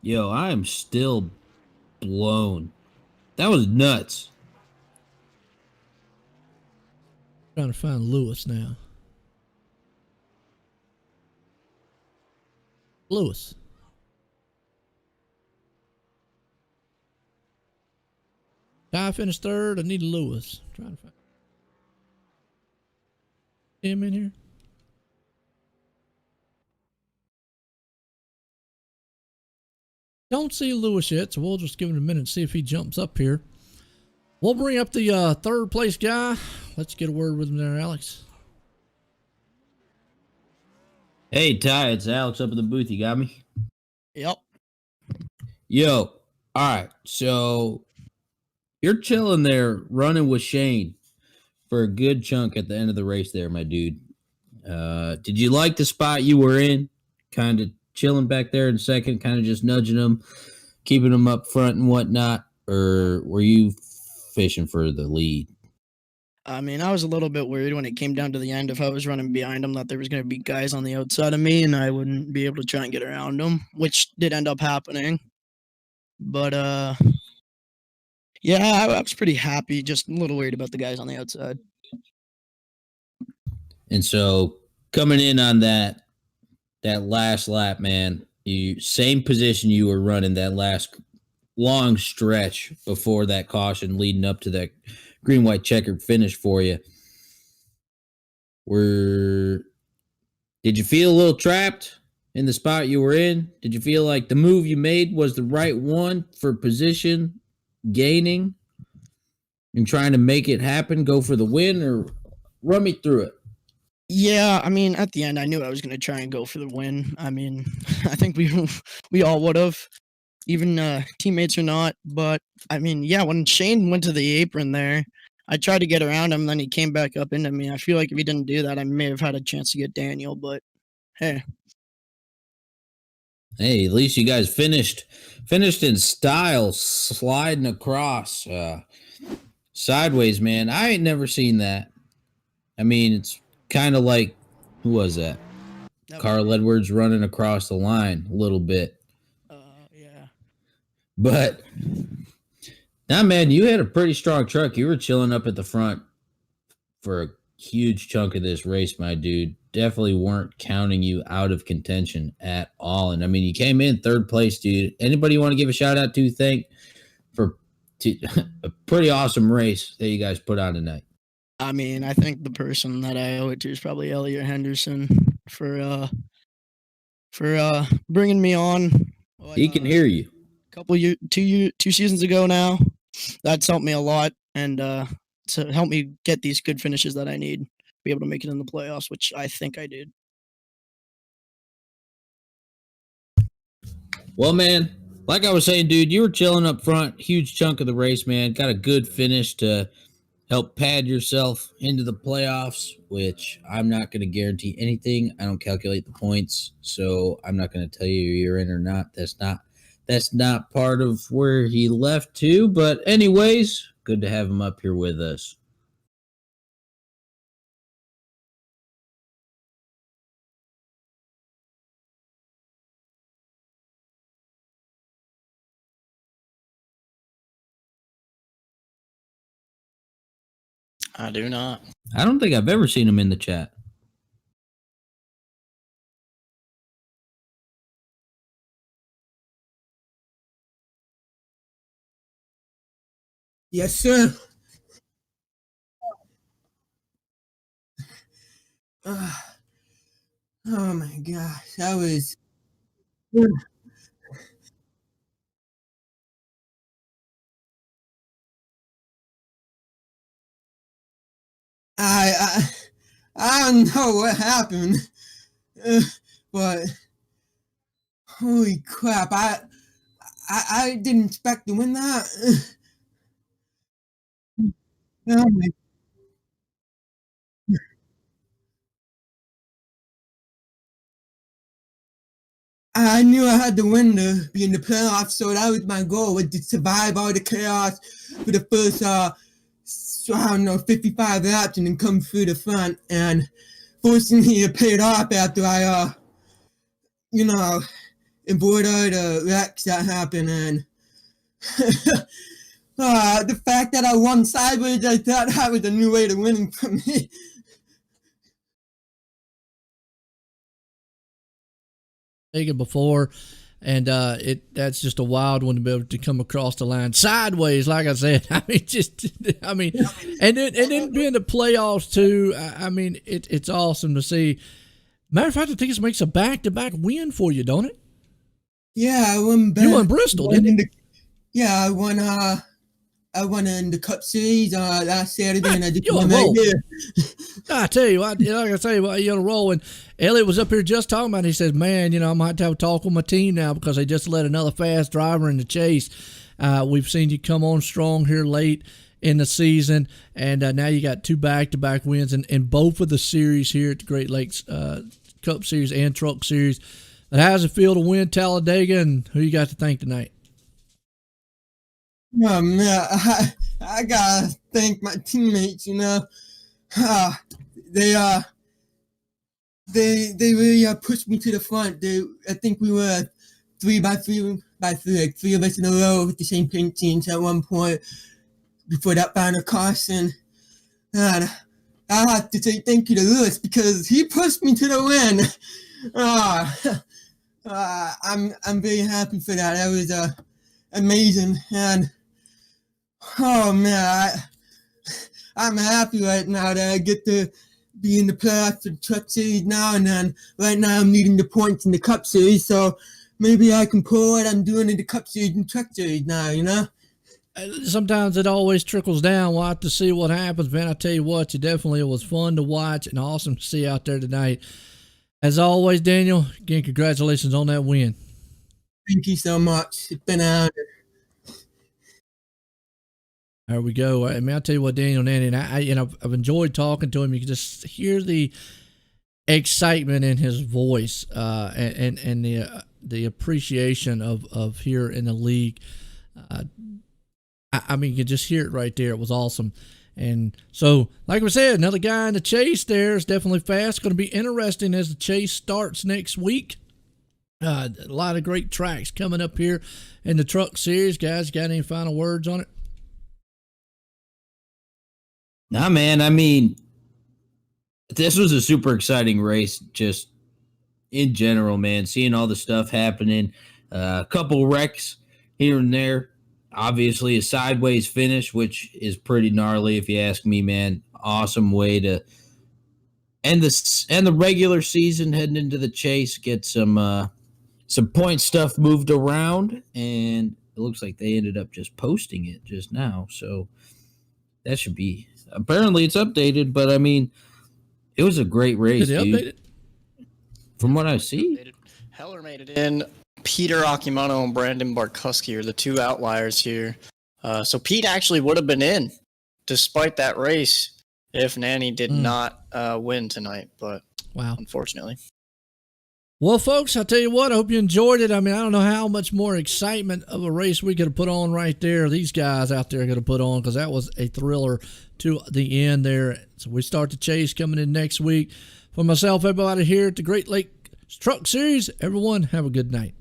Yo, I am still blown. That was nuts. Trying to find Lewis now. Lewis. Ty finished 3rd. I need Lewis. Trying to find him in here. Don't see Lewis yet, so we'll just give him a minute and see if he jumps up here. We'll bring up the 3rd place guy. Let's get a word with him there, Alex. Hey, Ty, it's Alex up in the booth. You got me? Yep. Yo, all right. So you're chilling there running with Shane for a good chunk at the end of the race there, my dude. Did you like the spot you were in? Kind of chilling back there in second, kind of just nudging them, keeping them up front and whatnot? Or were you fishing for the lead? I mean, I was a little bit worried when it came down to the end if I was running behind them that there was going to be guys on the outside of me and I wouldn't be able to try and get around them, which did end up happening. But, yeah, I was pretty happy, just a little worried about the guys on the outside. And so coming in on that last lap, man, you same position you were running that last long stretch before that caution leading up to that green, white checkered finish for you. Did you feel a little trapped in the spot you were in? Did you feel like the move you made was the right one for position gaining and trying to make it happen, go for the win, or run me through it? Yeah, I mean, at the end, I knew I was going to try and go for the win. I mean, I think we all would have, even teammates or not. But I mean, yeah, when Shane went to the apron there, I tried to get around him, then he came back up into me. I feel like if he didn't do that, I may have had a chance to get Daniel. But hey, Hey, at least you guys finished in style, sliding across sideways, man. I ain't never seen that. I mean, it's kind of like, who was that? Carl Edwards running across the line a little bit. Yeah. But now, man, you had a pretty strong truck. You were chilling up at the front for a huge chunk of this race, my dude. Definitely weren't counting you out of contention at all. And I mean, you came in third place, dude. Anybody you want to give a shout out to? Thank for a pretty awesome race that you guys put on tonight. I mean, I think the person that I owe it to is probably Elliot Henderson for bringing me on. He can hear you. Two seasons ago now. That's helped me a lot, and to help me get these good finishes that I need to be able to make it in the playoffs, which I think I did. Well, man, like I was saying, dude, you were chilling up front, huge chunk of the race, man. Got a good finish to help pad yourself into the playoffs, which I'm not going to guarantee anything. I don't calculate the points, so I'm not going to tell you you're in or not. That's not part of where he left to. But anyways, good to have him up here with us. I do not. I don't think I've ever seen him in the chat. Yes, sir. Oh my gosh, that was. I don't know what happened, but holy crap! I didn't expect to win that. Oh my. I knew I had to win to be in the playoffs, so that was my goal: was to survive all the chaos for the first, I don't know, 55 laps, and then come through the front. And fortunately, it paid off after I, avoided the wrecks that happened. And the fact that I won sideways, I thought that was a new way to winning for me. Dega before, and that's just a wild one to be able to come across the line sideways. Like I said, and then being the playoffs too. I mean, it's awesome to see. Matter of fact, I think it makes a back-to-back win for you, don't it? Yeah, I won. You won Bristol, didn't you? Yeah, I won in the Cup Series last Saturday, and I just You're won on a roll. right here. I tell you, like I say, you're on a roll. And Elliot was up here just talking about it. He says, man, I might have to have a talk with my team now because they just let another fast driver in the chase. We've seen you come on strong here late in the season, and now you got two back-to-back wins in both of the series here at the Great Lakes Cup Series and Truck Series. But how's it feel to win Talladega, and who you got to thank tonight? Oh man, I gotta thank my teammates. They really pushed me to the front. I think we were 3 by 3, like 3 of us in a row with the same paint teams at one point before that final caution. And I have to say thank you to Lewis because he pushed me to the win. I'm very happy for that. amazing. And oh man, I'm happy right now that I get to be in the playoffs for the Truck Series now. And then right now I'm leading the points in the Cup Series. So maybe I can pull what I'm doing in the Cup Series and Truck Series now, you know? Sometimes it always trickles down. We'll have to see what happens, man. I tell you what, it definitely was fun to watch and awesome to see out there tonight. As always, Daniel, again, congratulations on that win. Thank you so much. It's been an honor. There we go. I mean, I'll tell you what, Daniel Nanny, and I've enjoyed talking to him. You can just hear the excitement in his voice, and the appreciation of here in the league. I mean, you can just hear it right there. It was awesome. And so, like we said, another guy in the chase there is definitely fast. Going to be interesting as the chase starts next week. A lot of great tracks coming up here in the Truck Series. Guys, got any final words on it? Nah, man. I mean, this was a super exciting race just in general, man. Seeing all the stuff happening. A couple wrecks here and there. Obviously, a sideways finish, which is pretty gnarly if you ask me, man. Awesome way to end the regular season, heading into the chase, get some point stuff moved around, and it looks like they ended up just posting it just now. So that should be apparently it's updated, but I mean, it was a great race, Did they update it? From what I see. Heller made it in. Peter Akimono and Brandon Barkuski are the two outliers here. So Pete actually would have been in despite that race if Nanny did not win tonight, but wow, unfortunately. Well, folks, I'll tell you what, I hope you enjoyed it. I mean, I don't know how much more excitement of a race we could have put on right there. These guys out there could have put on, because that was a thriller to the end there. So we start the chase coming in next week. For myself, everybody here at the Great Lake Truck Series, everyone have a good night.